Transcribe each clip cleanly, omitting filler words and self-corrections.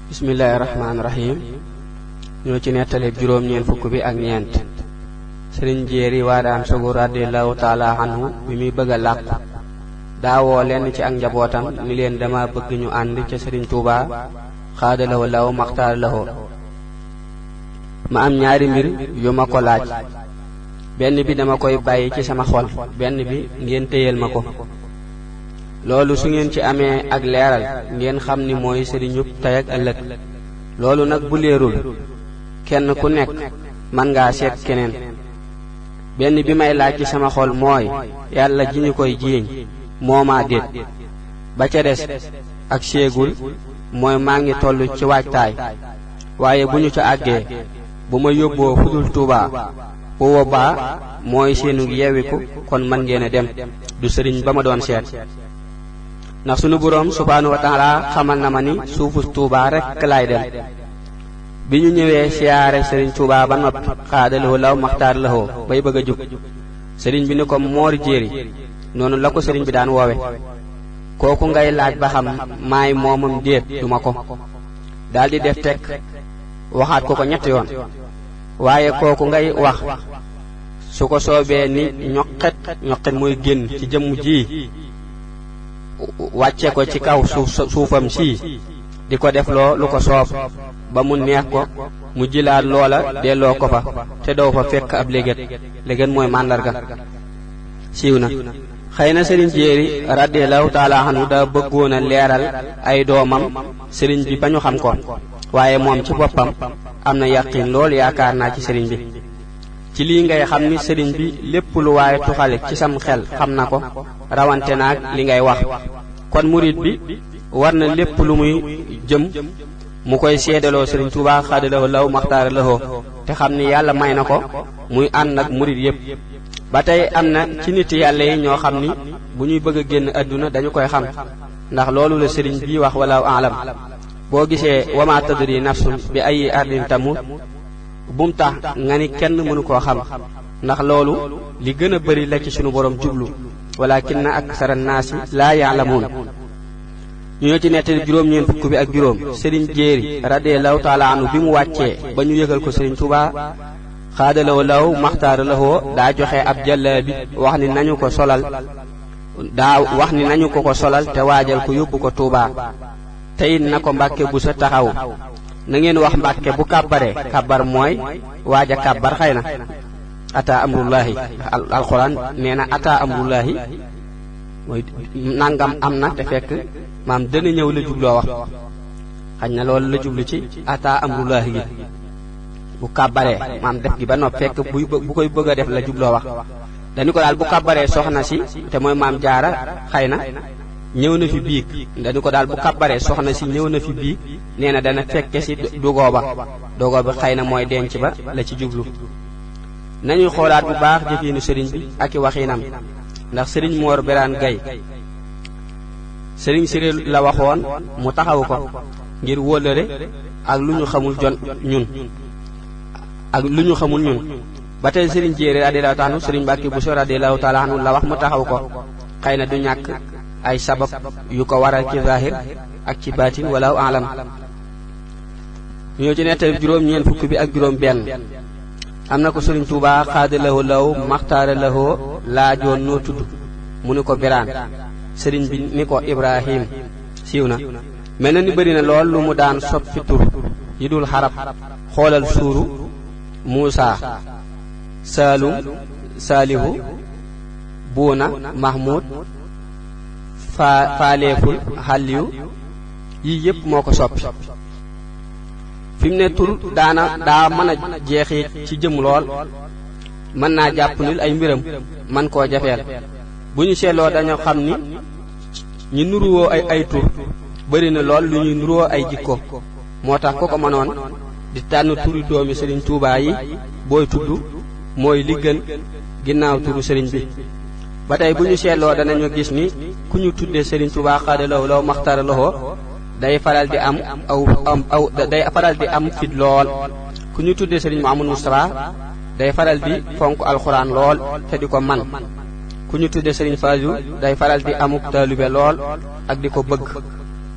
bismillahirrahmanirrahim ñoo ci nettali juróom ñeen fukk bi ak ñeent sëriñ jéeri waadaan sugu radiyallahu taala anhu bi muy bëgg a làq daawoo lenn ci ak njabootam ni leen dama bëgg ñu ànd ca sëriñ Tuuba xaadalawoo law maxtaar lawoo ma am ñaari mbir yu ma ko laaj benn bi dama koy bàyyi ci sama xol benn bi ngeen téyel ma ko loolu su ngeen ci amee ak leeral ngeen xam ni mooy sëriñub tey ak ëllëg loolu nag bu leerul kenn ku nekk man ngaa seet keneen benn bi may laaj ci sama xol mooy yàlla ji ñu koy jiiñ moomaa déet ba ca des ak séegul mooy maa ngi toll ci waajtaay waaye bu ñu ca àggee bu ma yóbboo fudul Tuuba bu boobaa mooy seenu yeewiku kon man ngeen a dem du sëriñ ba ma doon seet ndax sunu boroom subhaanahu wa taala xamal na ma ni suufu Tuuba rekk laay dem bi ñu ñëwee siyaare sëriñ Tuuba ba noppi xaadalawoo law maxtaar lawoo bay bëgg a jug sëriñ bi ni ko moori jéeri noonu la ko sëriñ bi daan woowe kooku ngay laaj ba xam maay moomam déet duma ko daldi def tekk waxaat ko ñetti yoon waaye kooku ngay wax su ko soobee ni ñoqet mooy génn ci jëmm ji wàcce ko ci kaw suufam sii di ko def loo lu ko soob ba mu neex ko mu jilaat loola delloo ko fa te doo fa fekk ab léget mooy màndarga siiw na xëy na sëriñ jéeri radiyallahu taala anhu da bëggoon a leeral ay doomam sëriñ bi ba ñu xam ko waaye moom ci boppam am na yàqin lool yaakaar naa ci sëriñ bi ci lii ngay xam ni sëriñ bi lépp lu waaye tuxale ci sam xel xam na ko rawante naag li ngay wax kon murit bi war na lépp lu muy jëm mu koy seedaloo sëriñ Tuuba xaadalawoo law maxtaar lawoo te xam ni yàlla may na ko muy ànd ak murit yépp ba tey am na ci nit yàlla yi ñoo xam ni bu ñuy bëgg a génn àdduna dañu koy xam ndax loolu la sëriñ bi wax walaaw alam boo gisee wama tadri nafsun bi ay ardin tamut bum tax nga ni kenn mënu koo xam ndax loolu li gën a bari la ci sunu borom jublu walakinna aksara naasi laa ya'lamuun ñu ñoo ci nettali juróom ñeen fukk bi ak juróom sëriñ jéeri radiyallahu taala anhu bi mu wàccee ba ñu yëgal ko sëriñ Tuuba xaadalawoo law maxtaar lawoo daa joxe ab jàllaabi wax ni nañu ko solal te waajal ko yóbbu ko Tuuba tey na ko Mbàkke bu sa taxaw na ngeen wax Mbàkke bu kàbbaree kàbbar mooy waaja kàbbar xëy na ata amrullahi alxuraan nee na ata amrullahi mooy nangam am na te fekk maam dana ñëw la jubloo wax xañ na loolu la jublu ci ata amrullahi gi bu kàbbaree maam def gi ba nopp fekk bu koy bëgg a def la jubloo wax dañu ko daal bu kàbbaree soxna si te mooy maam jaara xëy na ñëw na fi biig dañu ko daal bu kàbbaree soxna si ñëw na fi biig nee na dana fekke si dogoo ba xëy na mooy denc ba la ci jublu nañuy xoolaat bu baax jëfiinu sëriñ bi ak i waxinam ndax sëriñ Moor Biraan Gay sëriñ Siré la waxoon mu taxawu ko ngir wóllëre ak lu ñu xamul ñun ba tey sëriñ Jéeri radiyallahu taala anhu sëriñ Mbàkke Buso radiyallahu taala anhu la wax mu taxaw ko xëy na du ñàkk ay sabab yu ko waral ci zahir ak ci baatin walaaw alam ñoo ci nettali juróom ñeen fukk bi ak juróom benn am na ko sëriñ Tuuba xaadalawoo law maxtaara lawoo laajoon noo tudd mu ni ko Biraan sëriñ bi ni ko Ibrahim siiw na mel na ni bëri na lool lu mu daan soppi tur yi dul xarab xoolal suuru Muusa Saalum Saalihu Buuna Mahmud faaleeful xàlliyu yii yépp moo ko soppi fi mu ne tur daa mën a jeexit ci jëm lool mën naa jàpp nil ay mbiram man koo jafeel bu ñu seetloo dañoo xam ni ñi nuruwoo ay tur bari na lool lu ñuy nuruwoo ay jikko moo tax ku ko mënoon di tànn turi doomi sëriñ Tuuba yi booy tudd mooy li gën ginnaaw turu sëriñ bi ba tey bu ñu seetloo danañu gis ni ku ñu tuddee sëriñ Tuuba xaadalawoo law maxtaara lawoo day faral di am fit lool ku ñu tuddee sëriñ Muhammadu Mustafa day faral di fonk alxuraan lool te di ko man ku ñu tuddee sëriñ Faaju day faral di amuk taalube lool ak di ko bëgg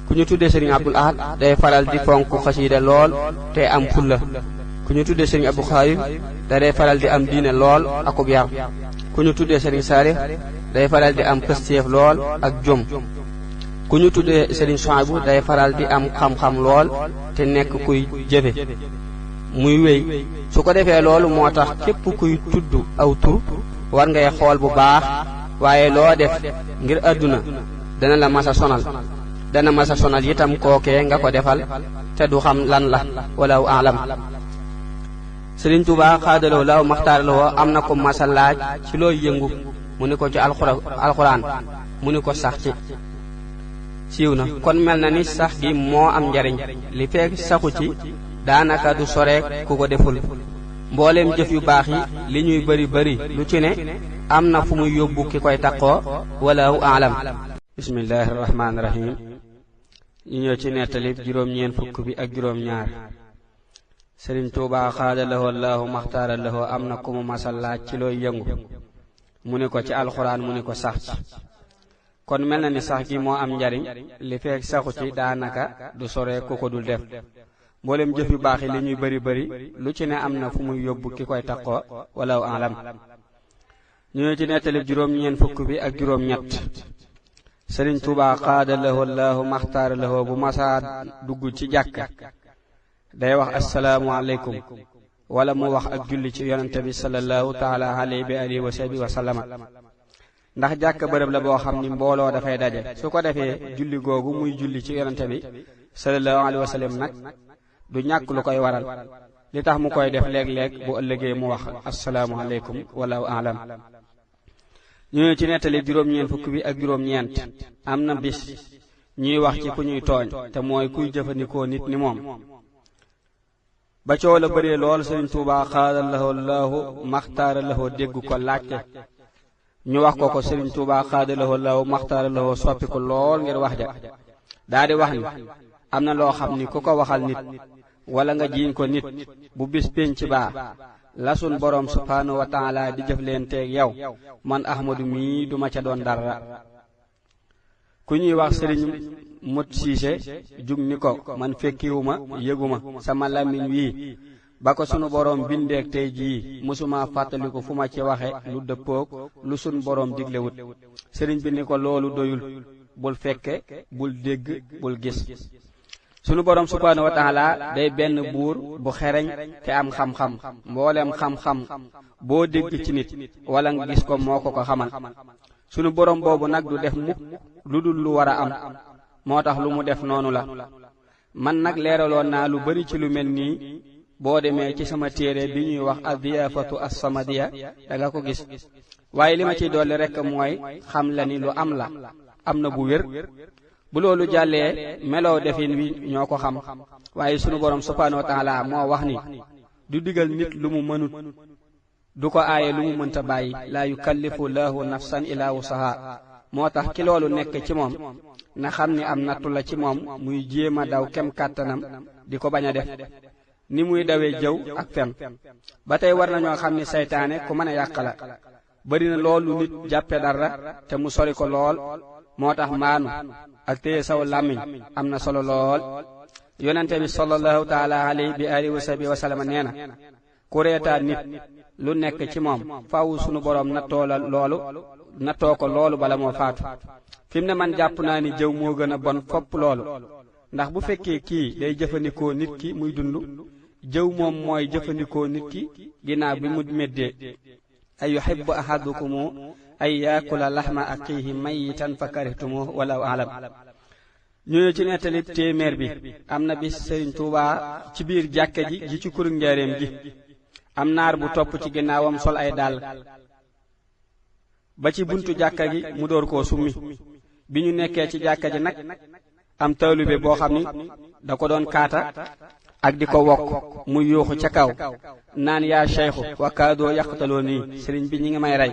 ku ñu tuddee sëriñ Abdul Ahad day faral di fonk xasiida lool te am fulla ku ñu tuddee sëriñ Abdou Khadir day faral di am diine lool akub yar ku ñu tuddee sëriñ Saalix day faral di am pëstéef lool ak jom ku ñu tuddee sëriñ Suhaybu day faral di am xam-xam lool te nekk kuy jëfe muy wéy su ko defee loolu moo tax képp kuy tudd aw tur war ngay xool bu baax waaye loo def ngir àdduna dana la masa sonal dana masa sonal itam kookee nga ko defal te du xam lan la walaw alam Sëriñ Tuubaa xaadaloo law maxtaaraloo am na ko masa laaj ci looy yëngu mu ni ko ci alxuraan mu ni ko sax ci siiw na kon mel na ni sax gi moo am njariñ li fekk saxu ci daanaka du soreek ku ko deful mbooleem jëf yu baax yi li ñuy bari lu ci ne am na fu muy yóbbu ki koy taqoo walaahu aalam bismillahi rahmaani rahim ñu ñëw ci nettali juróom-ñeent fukk bi ak juróom-ñaar Sëriñ Tuubaa xaadalahoo laahu maxtaara lahoo am na ku mu masal laaj ci looy yëngu mu ni ko ci alxuraan mu ni ko sax ci kon mel na ni sax gi moo am njariñ li fekk saxu ci daanaka du sore ku ko dul def mboolem jëf yu baax yi li ñuy bari lu ci ne am na fu muy yóbbu ki koy taqoo walaw alam ñu ci nettali juróom-ñeent fukk bi ak juróom-ñett Sëriñ Tuubaa xaadalahoo laahu maxtaara lahoo bu masaa dugg ci jàkka day wax assalaamu aleykum wala mu wax ak julli ci yonente bi sallallahu taala alayhi bi alihi wa sahbihi wa sallama ndax jàkk bërëb la boo xam ni mbooloo dafay daje su ko defee julli googu muy julli ci yonente bi sallallahu alayhi wa sallam nag du ñàkk lu koy waral li tax mu koy def léeg-léeg bu ëllëgee mu wax assalaamu aleykum wallahu aalam ñu ci nettali juróom-ñeent fukk bi ak juróom-ñeent am na bis ñuy wax ci ku ñuy tooñ te mooy kuy jëfandikoo nit ni moom ba coow la bëree lool Sëriñ Tuubaa xaadalahoo laahu maxtaara lahoo dégg ko laajte ñu wax ko Sëriñ Tuubaa xaadalahoo laahu maxtaara lahoo soppi ko lool ngir wax ja daa di wax ni am na loo xam ni ku ko waxal nit wala nga jiiñ ko nit bu bis pénc baa la sun boroom subhaanahu wa taala di jëf leen teeg yow man Ahmadu mii duma ca doon dara ku ñuy wax Sëriñ Mut Siise jug ni ko man fekkiwuma yëguma sama làmmiñ wii ba ko sunu boroom bindeek tey jii mësuma fàttaliku fu ma ci waxe lu dëppook lu sunu boroom diglewut sëriñ bi ni ko loolu doyul bul fekke bul dégg bul gis sunu boroom subhaanahu wa taala day benn buur bu xereñ te am xam-xam mboolem xam-xam boo dégg ci nit wala nga gis ko moo ko xamal sunu boroom boobu nag du def mukk lu dul lu war a am moo tax lu mu def noonu la man nag leeraloon naa lu bari ci lu mel nii boo demee ci sama téere bi ñuy wax ad-diyaafatu as-samadiya da nga ko gis waaye li ma ciy dolli rekk mooy xam la ni lu am la am na bu wér bu loolu jàllee meloo defin wi ñoo ko xam waaye sunu boroom subhaanahu wa taala moo wax ni du digal nit lu mu mënut du ko aaye lu mu mënta bàyyi laa yukallifu laahu nafsan illaa wusahaa moo tax ki loolu nekk ci moom na xam ni am nattu la ci moom muy jéem a daw kem kàttanam di ko bañ a def ni muy dawee jëw ak fen ba tey war nañoo xam ni saytaane ku mën a yàq la bari na loolu nit jàppe dara te mu sori ko lool moo tax maanu ak téye saw làmmiñ am na solo lool yonente bi sallallahu taala alayhi bi alihi wa sahbihi wa sallam nee na ku reetaan nit lu nekk ci moom faaw sunu boroom nattoo ko loolu bala moo faatu fi mu ne man jàpp naa ni jëw moo gën a bon fopp loolu ndax bu fekkee kii day jëfandikoo nit ki muy dund jëw moom mooy jëfandikoo nit ki ginnaaw bi mu meddee ay yuhibbu ahadukumu ay yaakula laxma axiihi mayitan fa karihtumu wallahu alam ñu ci nettali téeméer bi am na bis Sëriñ Tuubaa ci biir jàkka ji ci kuru njaareem gi am naar bu topp ci ginnaawam sol ay dàll ba ci buntu jàkka gi mu door koo summi bi ñu nekkee ci jàkka ji nag am taalibe boo xam ni da ko doon kaata ak di ko wokk muy yuuxu ca kaw naan yaa Cheikhu wa kaadoo yaqtaloo nii sëriñ bi ñi ngi may rey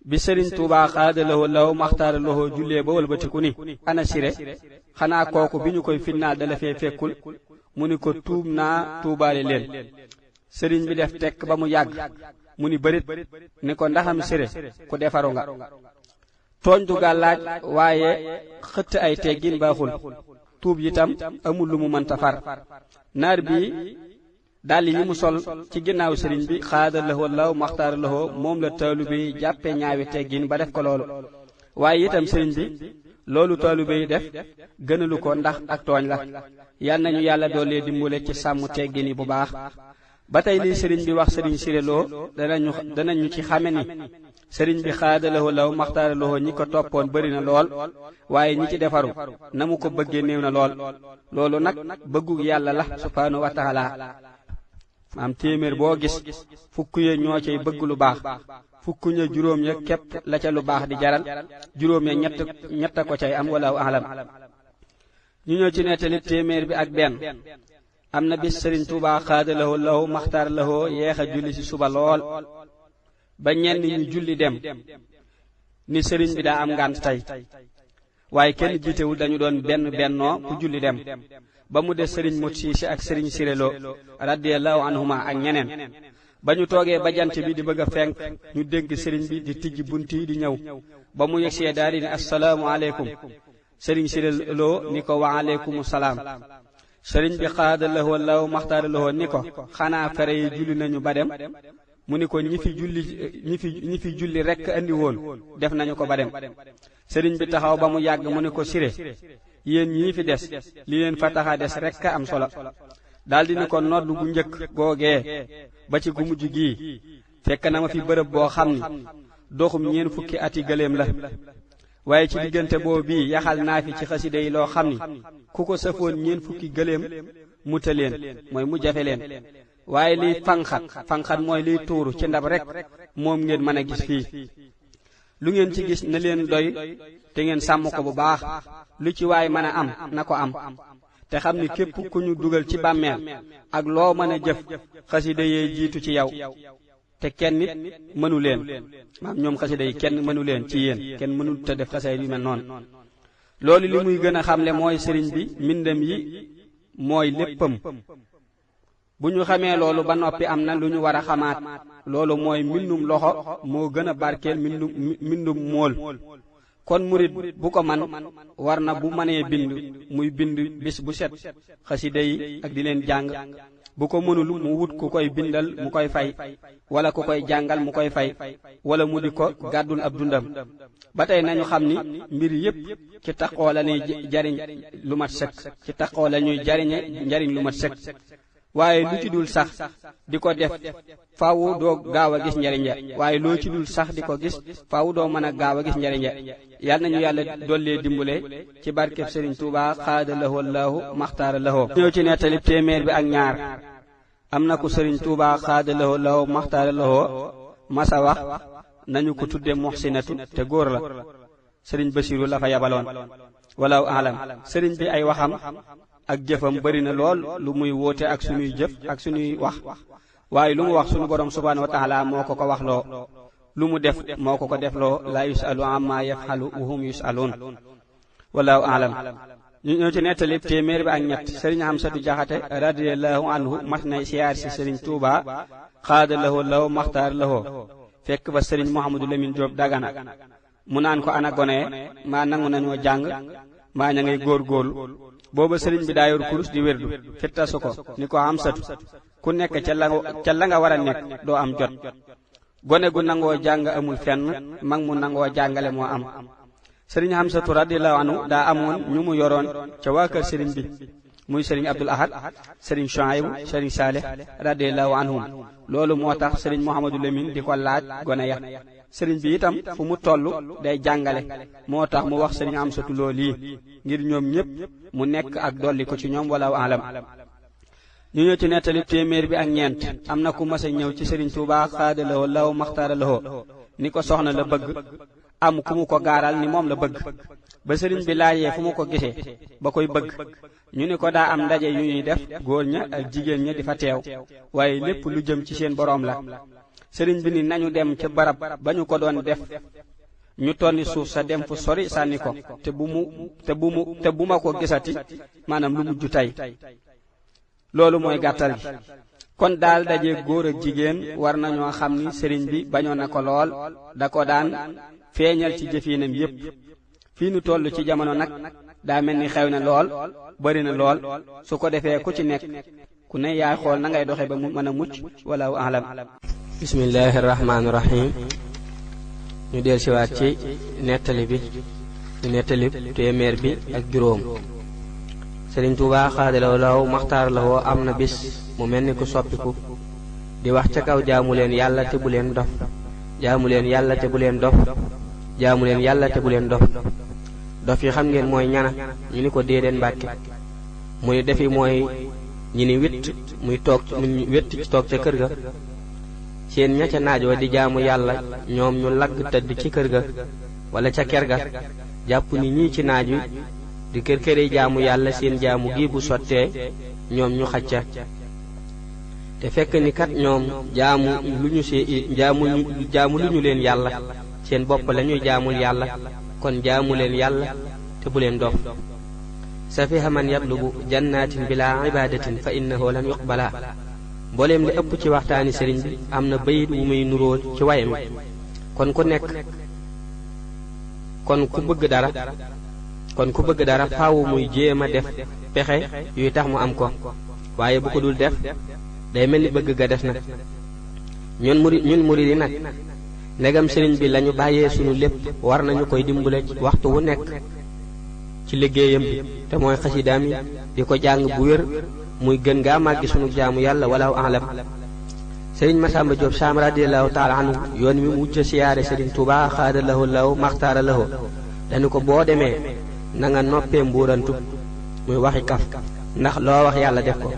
bi Sëriñ Tuubaa xaadalahoo law maxtaara lahoo jullee ba wëlbatiku ni ana sire xanaa kooku bi ñu koy finnaal dala fee fekkul mu ni ko tuub naa tuubaale leen sëriñ bi def tekk ba mu yàgg mu ni bërit ni ko ndaxam sire ku defaru nga tooñ du gàllaaj waaye xëtt ay teggin baaxul tuub yitam amul lu mu mënta far naar bi dàll yi mu sol ci ginnaaw sëriñ bi xaada lahoo law maxtaara lahoo moom la taalibe yi jàppe ñaawi teggin ba def ko loolu waaye itam sëriñ bi loolu taalibe yi def gënalu ko ndax ak tooñ la yal nañu yàlla doolee dimbale ci sàmm teggin yi bu baax ba tey lii sëriñ bi wax sëriñ Siré Lo danañu ci xame ni sëriñ bi xaada lahoo law maxtaara lahoo ñi ko toppoon bari na lool waaye ñi ci defaru na mu ko bëggee néew na lool loolu nag bëggu yàlla la subhaanahu wa taala am téeméer boo gis fukk ya ñoo cay bëgg lu baax fukk ña juróom ya képp la ca lu baax di jaral juróom ya ñett ko cay am walaahu alam ñu ñëw ci nettali téeméer bi ak benn am na bis sëriñ Tuubaa xaada lahoo law maxtaar lahoo yeex a julli ci suba lool ba ñenn ñu julli dem ni sëriñ bi daa am ngànt tey waaye kenn jiitewul dañu doon bennoo ku julli dem ba mu des sëriñ Mot Siise ak sëriñ Siré Lo radiyallahu anhuma ak ñeneen ba ñu toogee ba jant bi di bëgg a fenk ñu dégg sëriñ bi di tijji bunt yi di ñëw ba mu yegsee daal di ne assalaamu aleykum sëriñ Siré Lo ni ko wa aleykumu salaam sëriñ bi xaada lahoo law maxtaara lahoo ni ko xanaa fere yi julli nañu ba dem mu ni ko ñi fi julli rekk andi woon def nañu ko ba dem sëriñ bi taxaw ba mu yàgg mu ni ko Siré yéen ñii fi des li leen fa taxa des rekk am solo daldi ni ko nodd gu njëkk googee ba ci gu mujj gii fekk na ma fi bërëb boo xam ni doxum ñeen fukki ati gëléem la waaye ci diggante boobu bii yaxal naa fi ci xasida yi loo xam ni ku ko sëfoon ñeen fukki gëléem mu ta leen mooy mu jafe leen waaye liy fanxat mooy liy tuuru ci ndab rek moom ngeen mën a gis fii lu ngeen ci gis na leen doy te ngeen sàmm ko bu baax lu ci waay mën a am na ko am te xam ni képp ku ñu dugal ci bàmmeel ak loo mën a jëf xasida yee jiitu ci yow te kenn nit mënu leen maam ñoom xasida yi kenn mënu leen ci yéen kenn mënu te def xasida yu mel noonu loolu li muy gën a xamle mooy sëriñ bi mbindam yi mooy léppam bu ñu xamee loolu ba noppi am na lu ñu war a xamaat loolu mooy mbindum loxo moo gën a barkeel mbindum mool kon murit bu ko man war na bu mënee bind muy bind bis bu set xasida yi ak di leen jàng bu ko mënul mu wut ku koy bindal mu koy fay wala ku koy jàngal mu koy fay wala mu di ko gàddul ab dundam ba tey nañu xam ni mbir yépp ci taqoo la ñuy jariñ lu mat sëkk ci taqoo la ñuy jariñe njariñ lu mat sëkk waaye lu ci dul sax di ko def faaw doo gaaw a gis njariñ ya waaye loo ci dul sax di ko gis faaw doo mën a gaaw a gis njariñ ya yal nañu yàlla dollee dimbule ci barkeb Sëriñ Tuubaa xaada lahoo laahu maxtaara lahoo ñëw ci nettali téeméer bi ak ñaar am na ku Sëriñ Tuubaa xaada lahoo laahu maxtaara lahoo masa wax nañu ko tudde muxsinatu te góor la Sëriñ Basiru la fa yabaloon walaahu alam sëriñ bi ay waxam ak jëfam bari na lool lu muy woote ak suñuy jëf ak suñuy wax waaye lu mu wax suñu borom subhaanahu wa taala moo ko wax loo lu mu def moo ko def loo laa yusalu amma yafxalu wa hum yusaluun wallahu alam ñu ñëw ci nettali téeméer bi ak ñett sëriñ Amsatu Jaxate radiyallahu anhu mas nay siyaar si sëriñ Tuubaa xaada lahoo law maxtaar lahoo fekk ba sëriñ Mouhamadou Lamine Diop Dagana mu naan ko ana gone maa nangu nañoo jàng maa ña ngay góorgóorlu booba sëriñ bi daa yor kurus di wérdu fittasu ko ni ko Amsatu ku nekk ca la nga war a nekk doo am jot gone gu nangoo jàng amul fenn mag mu nangoo jàngale moo am sëriñ Amsatu radiyallahu anhu daa amoon ñu mu yoroon ca waa kër sëriñ bi muy sëriñ Abdul Ahad sëriñ Shuaybu sëriñ Saalih radiyallahu anhum loolu moo tax sëriñ Mouhamadou Lamine di ko laaj gone ya sëriñ bi itam fu mu toll day jàngale moo tax mu wax sëriñ Amsatu loolu yi ngir ñoom ñépp mu nekk ak dolli ko ci ñoom walaahu alam ñu ñëw ci nettali téeméer bi ak ñeent am na ku mas a ñëw ci sëriñ Tuubaa xaada lahoo law maxtaara lahoo ni ko soxna la bëgg am ku mu ko gaaral ni moom la bëgg ba sëriñ bi laajee fu mu ko gisee ba koy bëgg ñu ni ko daa am ndaje yu ñuy def góor ña ak jigéen ña di fa teew waaye lépp lu jëm ci seen boroom la sëriñ bi ni nañu dem ca barab ba ñu ko doon def ñu tonni suuf sa dem fu sori sànni ko te bu ma ko gisati maanaam lu mujj tey loolu mooy gàttal gi kon daal daje góor ak jigéen war nañoo xam ni sëriñ bi bañoon na ko lool da ko daan feeñal ci jëfinam yépp. fii nu toll ci jamono nag daa mel ni xew na lool bari na lool, su ko defee ku ci nekk ku ne yaay xool na ngay doxe ba mu mën a mucc. wallahu a'lam. bismillahi rahmaani rahim. ñu del siwaat ci nettali bi téeméer bi ak juróom. Sëriñ Tuubaa xaadalaw law maxtaar la woo am na bis mu mel ni ku soppiku di wax ca kaw jaamu leen yàlla te bu leen dof, jaamu leen yàlla te bu leen dof, jaamu leen yàlla te bu leen dof. dof yi xam ngeen mooy ñana, ñu ni ko déedéet Mbàkke. mu ni defi mooy ñi ni witt muy toog ci toog ca kër ga, seen ña ca naaj wa di jaamu yàlla ñoom ñu lagg tëdd ci kër ga wala ca ker ga, jàpp ni ñii ci naaj wi di kër-këri jaamu yàlla seen jaamu gi bu sottee ñoom ñu xacca. te fekk ni kat ñoom jaamu lu ñu leen yàlla, seen bopp lañuy jaamul yàlla, kon jaamu leen yàlla te bu leen dof. safiha man yatlubu jannatin bila ibadatin fa innahu lam yuqbala. mbooleem li ëpp ci waxtaani sëriñ bi am na bayit wu muy nuróol ci wayam. kon ku bëgg dara faawu muy jéem a def pexe yuy tax mu am ko, waaye bu ko dul def day mel ni bëgg ga des na. ñun murid yi nag ndegam sëriñ bi lañu bàyyee sunu lépp, war nañu koy dimbale waxtu wu nekk ci liggéeyam bi, te mooy xasidaam yi di ko jàng bu wér, muy gën gaa màggi sunu jaamu yàlla. walaahu a'lam. Sëriñ Masamba Diop Sam radiyallahu ta'ala anhu yoon mi mujj siyaare Sëriñ Tuubaa xaadalahu law maxtaara lahu dañu ko boo demee na nga noppee mbuurantu, muy waxi kaf, ndax loo wax yàlla def ko.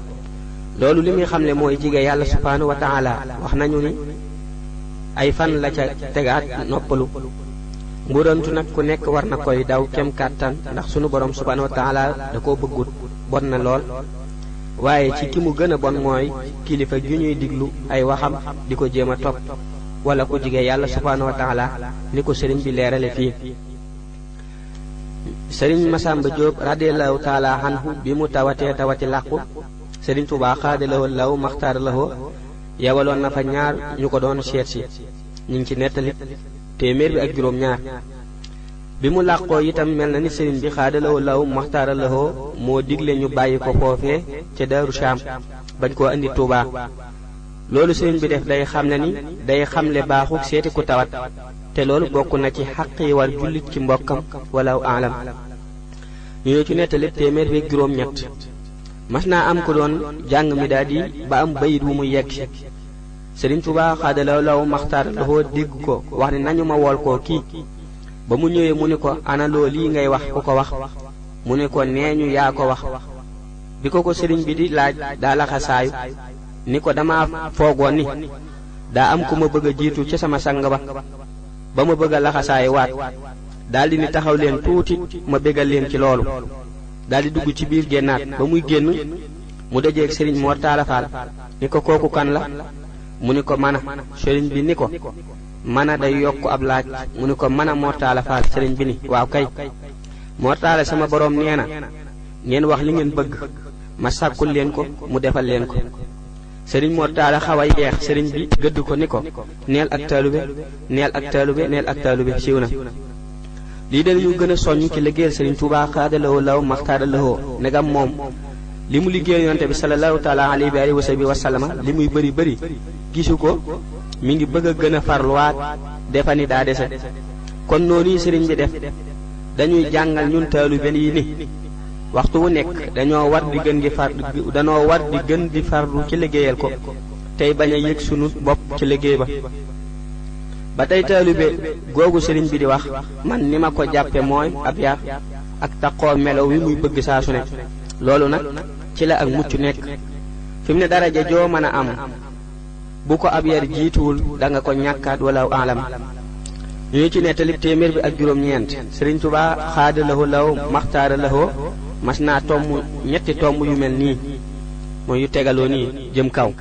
loolu li muy xamle mooy jige yàlla subhaanahu wa ta'ala. wax nañu ni ay fan la ca tegaat noppalu. mbuurantu nag ku nekk war na koy daw kem kàttan, ndax sunu borom subhaanahu wa ta'ala da koo bëggut, bon na lool. waaye ci ki mu gën a bon mooy kilifa gi ñuy diglu ay waxam di ko jéem a topp, wala ku jige yàlla subhaanahu wa ta'ala ni ko sëriñ bi leerale fii. Sëriñ Masamba Diop radiyallahu ta'ala anhu bi mu tawati làqu, Sëriñ Tuubaa xaadalawoo law maxtaar lawoo yebaloon na fa ñaar ñu ko doon seet si. ñu ngi ci nettali téeméer bi ak juróom ñaar. bi mu làqoo itam mel na ni sëriñ bi xaadalawoo law maxtaar lawoo moo digle ñu bàyyi ko foofee ca Daaru Saam bañ koo indi Tuubaa. loolu sëriñ bi def day xam ne ni day xamle baaxuk seeti ku tawat, te loolu bokk na ci xaq yi war jullit ci mbokkam. walaahu a'lam. ñu ñëw ci nettali téeméer bi ak juróom ñett. mas naa am ku doon jàng mi daal di ba am bayit wu mu yegg si. Sëriñ Tuubaa xaadalaw law maxtaar lawoo dégg ko wax ne nañu ma wool koo kii. ba mu ñëwee mu ni ko ana loo lii ngay wax ku ko wax. mu ni ko nee ñu yaa ko wax. bi ko sëriñ bi di laaj daa laxasaayu ni ko dama foogoon ni daa am ku ma bëgg a jiitu ci sama sang ba ma bëgg a laxasaayu waat. daldi ni taxaw leen tuuti ma bégal leen ci loolu. daldi dugg ci biir génnaat. ba muy génn mu dajeeg sëriñ Mor Talla Fall ni ko kooku kan la. mu ni ko mana. sëriñ bi ni ko mana day yokk ab laaj. mu ni ko mana Mor Talla Fall. sëriñ bi ni waaw kay. Mor Talla sama boroom nee na ngeen wax li ngeen bëgg ma sàkkul leen ko mu defal leen ko. sëriñ Mor Talla xaw a yeex, sëriñ bi gëdd ko ni ko neel ak taalube, neel ak taalube, neel ak taalube siiw na. lii dañu gën a soññ ci liggéeyal Sëriñ Tuubaa xaadalawoo law maxtaara lawoo. negam moom li mu liggéeyal yonte bi sallallahu taala alayhi wa sallama li muy bëri gisu ko, mi ngi bëgg a gën a farluwaat defa ni daa dese. kon noonu sëriñ bi def dañuy jàngal ñun taalube yi ni waxtu wu nekk dañoo war di gën di farlu ci liggéeyal ko, tey bañ a yëg sunu bopp ci liggéey ba. ba tey taalube googu sëriñ bi di wax, man ni ma ko jàppe mooy ab yar ak taqoo melo wi muy bëgg saa su ne. loolu nag ci la ak mucc nekk. fi mu ne daraja joo mën a am bu ko ab yar jiituwul da nga ko ñàkkaat. walaahu a'lam. ñu ci nettali téeméer bi ak juróom ñeent. Sëriñ Tuubaa xaadalawoo law maxtaara lawoo mas naa tomb ñetti tomb yu mel nii, mooy yu tegaloo nii jëm kaw.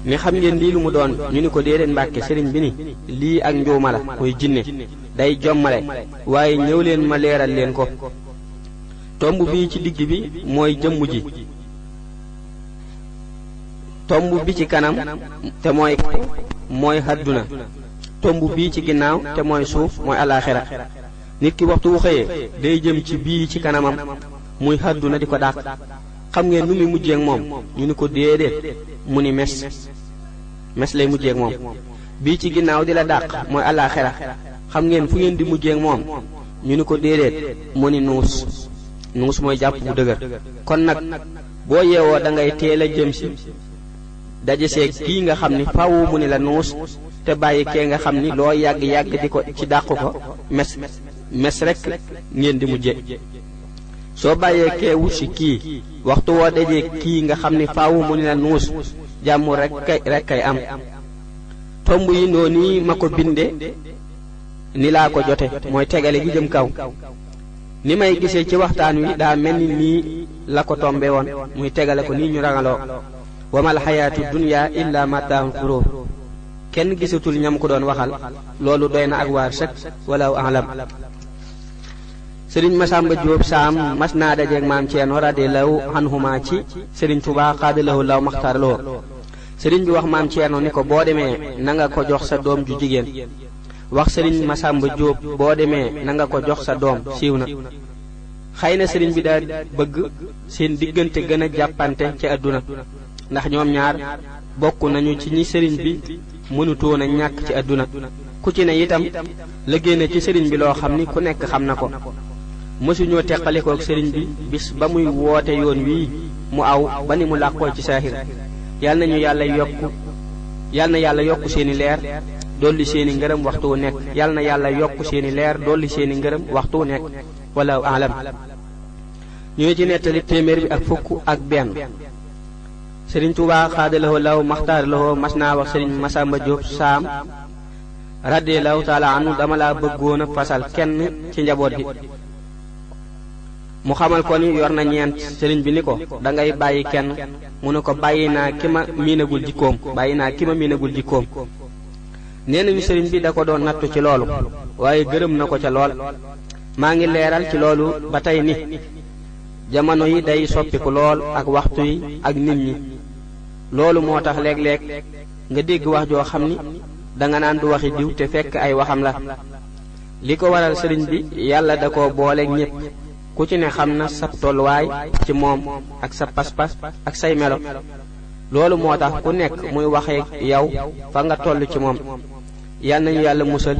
ni xam ngeen lii lu mu doon. ñu ni ko déedéet Mbàkke. sëriñ bi ni lii ak njuuma la, muy jinne day jommale, waaye ñëw leen ma leeral leen ko. tomb bii ci digg bi mooy jëmm ji. tomb bi ci kanam te mooy àdduna. tomb bii ci ginnaaw te mooy suuf mooy alaxira nit ki waxtu wu xëyee day jëm ci bii ci kanamam muy àdduna di ko dàq xam ngeen nu muy mujjee ak moom ñu ni ko déedéet mu ni mes lay mujjee ak moom bii ci ginnaaw di la dàq mooy alaxira xam ngeen fu ngeen di mujjee ak moom ñu ni ko déedéet mu ni nuus mooy jàpp bu dëgër kon nag boo yeewoo da ngay teel a jëm si dajeseeg kii nga xam ni faaw mu ni la nuus te bàyyi kee nga xam ni loo yàgg-yàgg di ko ci dàq ko mes rek ngeen di mujje soo bàyyee kee wusi kii waxtu woo dajee kii nga xam ni faaw mu ni la nuus jàmm rek kay am tomb yi noonu ma ko binde ni laa ko jote mooy tegale gi jëm kaw ni may gisee ci waxtaan wi daa mel ni nii la ko tombe woon muy tegale ko nii ñu rangaloo wamal xayaatu dunya illa mataahul xuruur kenn gisatul ñam ko doon waxal loolu doy na ak waar sëkk wala alam sëriñ Masamba Jóob Saam mas naa dajeeg maam Ceerno radiyallahu anhuma ci sëriñ Tuubaa xaadalahu law maxtaar loo sëriñ bi wax maam Ceerno ni ko boo demee na nga ko jox sa doom ju jigéen wax sëriñ Masamba Jóob boo demee na nga ko jox sa doom siiw na xëy na sëriñ bi daa bëgg seen diggante gën a jàppante ci àdduna ndax ñoom ñaar bokk nañu ci ñi sëriñ bi mënutoon a ñàkk ci àdduna ku ci ne itam la génne ci sëriñ bi loo xam ni ku nekk xam na ko mësuñoo teqalikook sëriñ bi bis ba muy woote yoon wii mu aw ba ni mu làqoo ci saaxir yal na yàlla yokk seeni leer dolli seeni ngërëm waxtu wu nekk yal na yàlla yokk seeni leer dolli seeni ngërëm waxtu wu nekk wala alam ñoo ci nettali téeméer bi ak fukk ak benn sëriñ Tuubaa xaadalahoo law maxtaar lahoo mas naa wax sëriñ Masamba Jóob Saam radiyallahu taala anhu dama laa bëggoon a fasal kenn ci njaboot gi mu xamal ko ni yor na ñeent sëriñ bi ni ko da ngay bàyyi kenn mu ne ko bàyyi naa ki ma miinagul jikkoom nee nañu sëriñ bi da ko doon nattu ci loolu waaye gërëm na ko ca lool maa ngi leeral ci loolu ba tey ni jamono yi day soppiku lool ak waxtu yi ak nit ñi loolu moo tax léeg-léeg nga dégg wax joo xam ni danga naan du waxi diw te fekk ay waxam la li ko waral sëriñ bi yàlla da ko booleeg ñépp ku ci ne xam na sa tolluwaay ci moom ak sa pas-pas ak say melo loolu moo tax ku nekk muy waxee yow fa nga toll ci moom yal nañu yàlla musal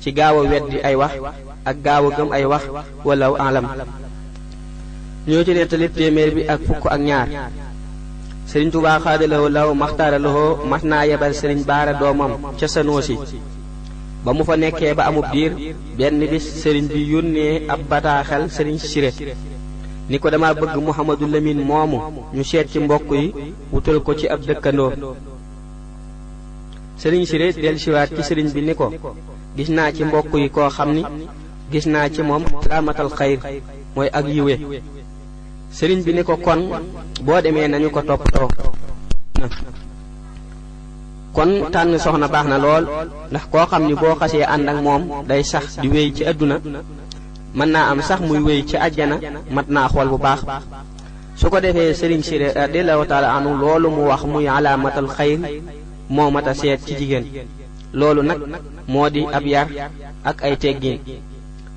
ci gaaw a weddi ay wax ak gaaw a gëm ay wax wala alam ñoo ci nettali téeméer bi ak fukk ak ñaar sëriñ Tuubaa xaadalahoo law maxtaaralahoo mas naa yebal sëriñ Baara doomam ca Sanoosi ba mu fa nekkee ba amub diir benn bis sëriñ bi yónnee ab bataaxel sëriñ Siré ni ko dama bëgg Muhammadu Lamin moomu ñu seet ci mbokk yi wutal ko ci ab dëkkandoo sëriñ Siré dellusiwaat ci sëriñ bi ni ko gis naa ci mbokk yi koo xam ni gis naa ci moom raamatal xayr mooy ak yiwe sëriñ bi ni ko kon boo demee nañu ko toppatoo kon tànn soxna baax na lool ndax koo xam ni boo xasee ànd ak moom day sax di wéy ci àdduna mën naa am sax muy wéy ci àjjana mat naa xool bu baax su ko defee sëriñ Siré radiyallahu taala anhu loolu mu wax muy alaamatal xayr moo mat a seet ci jigéen loolu nag moo di ab yar ak ay teggiin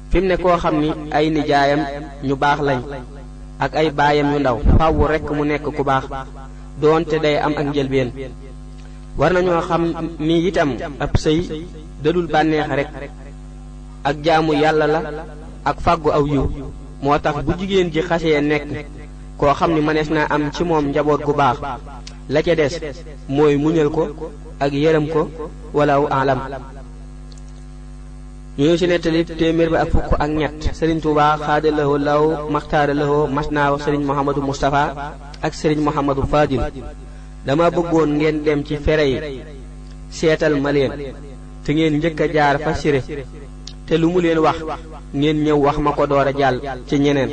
fi mu ne koo xam ni ay nijaayam ñu baax lañ ak ay baayam yu ndaw faaw rekk mu nekk ku baax doonte day am ak njëlbeen war nañoo xam ni itam ab sëy dadul bànneex rek ak jaamu yàlla la ak fàggu aw yiw moo tax bu jigéen ji xasee nekk koo xam ni mënees naa am ci moom njaboot gu baax la ca des mooy muñal ko ak yërëm ko wala alam ñu ci nettali téeméer bi ak fukk ak ñett sëriñ Tuubaa xaadalahoo law maxtaaralahoo mas naa wax sëriñ Mouhamadou Moustapha ak sëriñ Mouhamadou Fadil dama bëggoon ngeen dem ci fere yi seetal ma leen te ngeen njëkk a jaar fa Siré te lu mu leen wax ngeen ñëw wax ma ko door a jàll ci ñeneen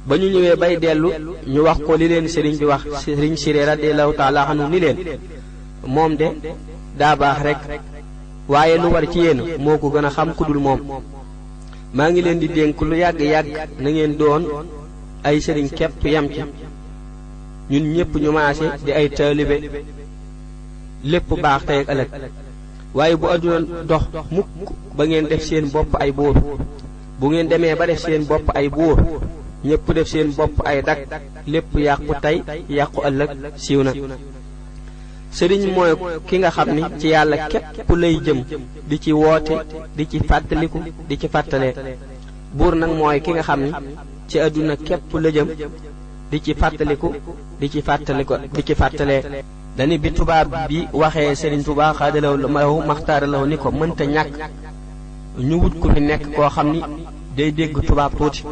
ba ñu ñëwee bay dellu ñu wax ko li leen sëriñ bi wax sëriñ Siré radiyallahu taala anhu ni leen moom de daa baax rek waaye lu war ci yéen moo ko gën a xam ku dul moom maa ngi leen di dénk lu yàgg-yàgg na ngeen doon ay sëriñ képp yam ci ñun ñépp ñu maase di ay taalibe lépp baax tey ak ëllëg waaye bu àdduna dox mukk ba ngeen def seen bopp ay buur bu ngeen demee ba def seen bopp ay buur ñépp def seen bopp ay dag lépp yàqu tey yàqu ëllëg siiw na. sëriñ mooy ki nga xam ni ci yàlla képp lay jëm di ci woote di ci fàttaliku di ci fàttalee. buur nag mooy ki nga xam ni ci àdduna képp la jëm di ci fàttaliku di ci fàttalee. dani bi tubaab bi waxee sëriñ Tuubaa xaadalaw lahu maxtaaralaw ni ko mënta ñàkk ñu wut ku fi nekk koo xam ni day dégg tubaab tuuti.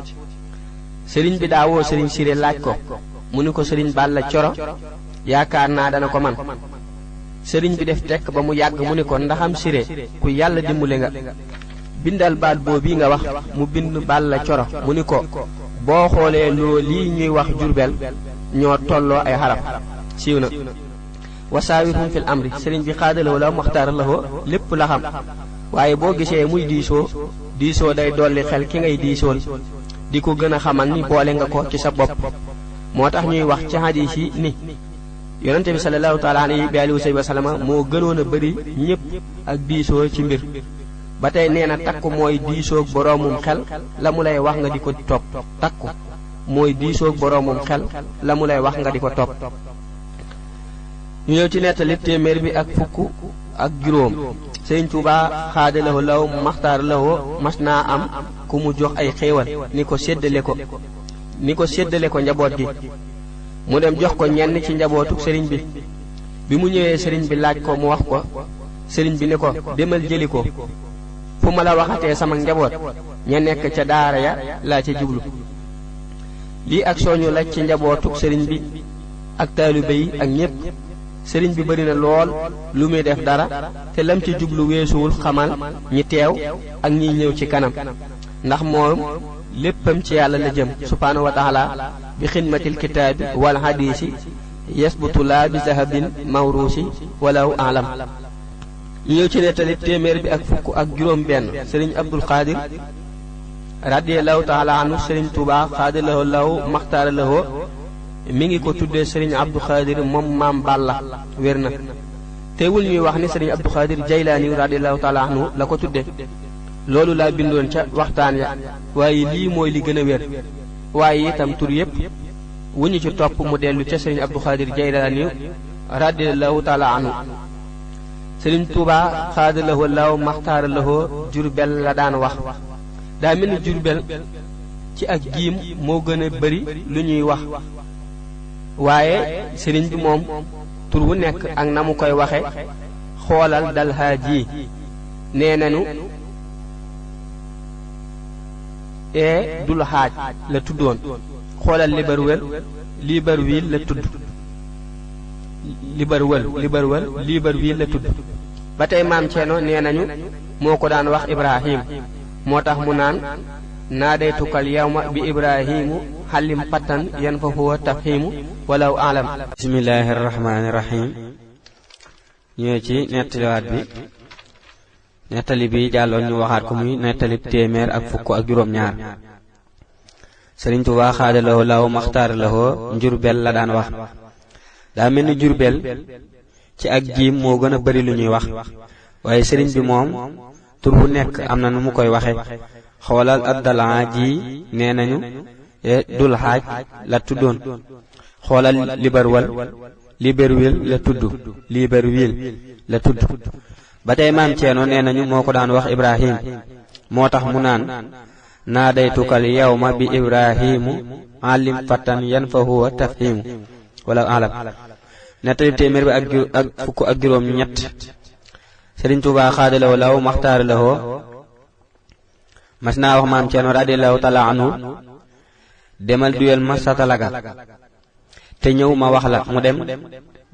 sëriñ bi daawoo sëriñ Siré laaj ko mu ni ko sëriñ Balla Coro yaakaar naa dana ko man. sëriñ bi def tekk ba mu yàgg mu ni ko ndaxam Siré ku yàlla dimbale nga bindal baat boobu nga wax. mu bind Balla Coro mu ni ko boo xoolee loo lii ñuy wax Jurbel ñoo tolloo ay xaraf siiw na. wasaawirhum fil amri sëriñ bi xaadalaw la maxtaara la lépp la xam waaye boo gisee muy diisoo day dolli xel ki ngay diisool di ko gën a xamal ni boole nga ko ci sa bopp. moo tax ñuy wax ci hadiis yi ni yonente bi sallallahu taala alayhi wa sallam moo gënoon a bëri ñépp ak diisoo ci mbir. ba tey nee na takku mooy diisoog boroomum xel la mu lay wax nga di ko topp. takku mooy diisoog boroomum xel la mu lay wax nga di ko topp. ñu ñëw ci nettali téeméer bi ak fukk ak juróom. Sëriñ Tuubaa xaadalawo law maxtaar lawo mas naa am ku mu jox ay xéewal ni ko séddale ko njaboot gi. mu dem jox ko ñenn ci njabootuk sëriñ bi. bi mu ñëwee sëriñ bi laaj ko mu wax ko sëriñ bi ni ko demal jëli ko fu ma la waxatee sama njaboot ña nekk ca daara ya laa ca jublu. lii ak soñu la ci njabootuk sëriñ bi ak taalibe yi ak ñépp. sëriñ bi bari na lool lu muy def dara te lam ci jublu weesuwul xamal ñi teew ak ñiy ñëw ci kanam ndax moom léppam ci yàlla la jëm subhaanahu wa taala bi xidmatil kitaabi wal hadiisi yasbutu laa bi zahabin mawruusi walaw alam. ñu ñëw ci nettali téeméer bi ak fukk ak juróom benn. sëriñ Abdul Xaadir radiyallahu taala anhu sëriñ Tuubaa xaadalawo law maxtaara lawo mi ngi ko tuddee sëriñ Abdou Khadir moom maam Balla wér na. teewul ñuy wax ni sëriñ Abdou Khadir Jaylaani radiyallahu taala anhu la ko tudde. loolu laa bindoon ca waxtaan ya waaye lii mooy li gën a wér. waaye itam tur yépp wu ñu ci topp mu dellu ca sëriñ Abdou Khadir Jaylaani radiyallahu taala anhu. sëriñ Tuubaa xaadalawoo law maxtaaralawoo Jurbel la daan wax. daa mel ni Jurbel ci ak giim moo gën a bari lu ñuy wax. waaye sëriñ bi moom tur wu nekk ak na mu koy waxe xoolal dal haaji nee nañu dul xaaj la tuddoon. xoolal Libreville la tudd. Libreville la tudd. ba tey maam Ceerno nee nañu moo ko daan wax Ibrahim moo tax mu naan naadaytukal yawma bi Ibrahimu xalim pattan yan fa huwa tafhimu walaw alam. bismillahi rahmaani rahim. ñëwee ci nettaliwaat bi. nettali bi jàlloon ñu waxaat ko muy nettali téeméer ak fukk ak juróom ñaar. Sëriñ Tuubaa xaadalawoo law maxtaar lawoo Njurbel la daan wax. daa mel ni Jurbel ci ak jiim moo gën a bari lu ñuy wax. waaye sëriñ bi moom tur bu nekk am na nu mu koy waxe xoolal addalaa ji nee nañu dul xaaj la tuddoon. xoolal Libreville la tudd. ba tey maam Ceerno nee nañu moo ko daan wax Ibrahim moo tax mu naan naadaytukal yawma bi Ibrahimu alim fatan yan fa huwa tafhimu wala alam. nettali téeméer bi ak fukk ak juróom ñett. Sëriñ Tuubaa xaadalawoo law maxtaar lawoo mas naa wax maam Ceerno radiyallahu taala anhu demal duyal ma sa talaga te ñëw ma wax la. mu dem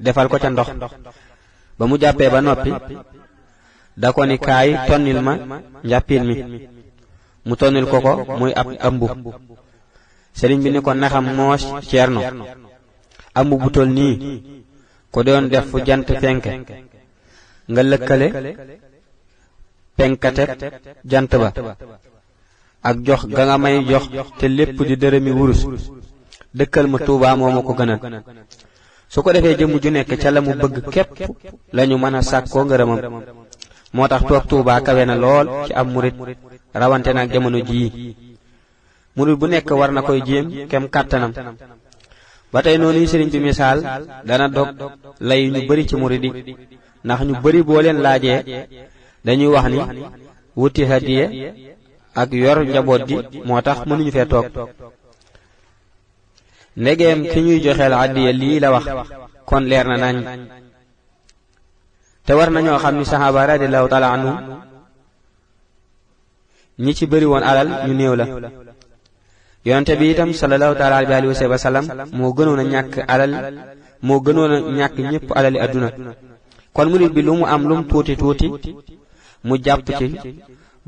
defal ko ca ndox ba mu jàppee ba noppi da ko ni kaay tonnil ma njàppiin mi. mu tonnil ko muy ab ëmbu. sëriñ bi ni ko naxam moo Ceerno ëmbu bu tol nii ko doon def fu jant fenke nga lëkkale penkate jant ba ak jox ga nga may jox te lépp di dërëmi wurus dëkkal ma Tuubaa moo ma ko gënal. su ko defee jëmm ju nekk ca la mu bëgg képp lañu mën a sàkkoo ngërëmam moo tax toog Tuubaa kawe na lool ci am murit rawante nag jamono jii murit bu nekk war na koy jéem kem kàttanam. ba tey noonu sëriñ bi misaal dana dog lay ñu bari ci murit yi ndax ñu bari boo leen laajee dañuy wax ni wuti hadiya ak yor njaboot gi moo tax mënuñu fee toog. ndegeem ki ñuy joxeel hadiya lii la wax kon leer na nañ te war nañoo xam ni saxaaba radiyallahu taala anhum ñi ci bari woon alal ñu néew la. yonente bi itam sallallahu taala alayhi wa sallam moo gënoon a ñàkk alal moo gënoon a ñàkk ñépp alali adduna. kon murit bi lu mu am lum tuuti tuuti mu jàpp ci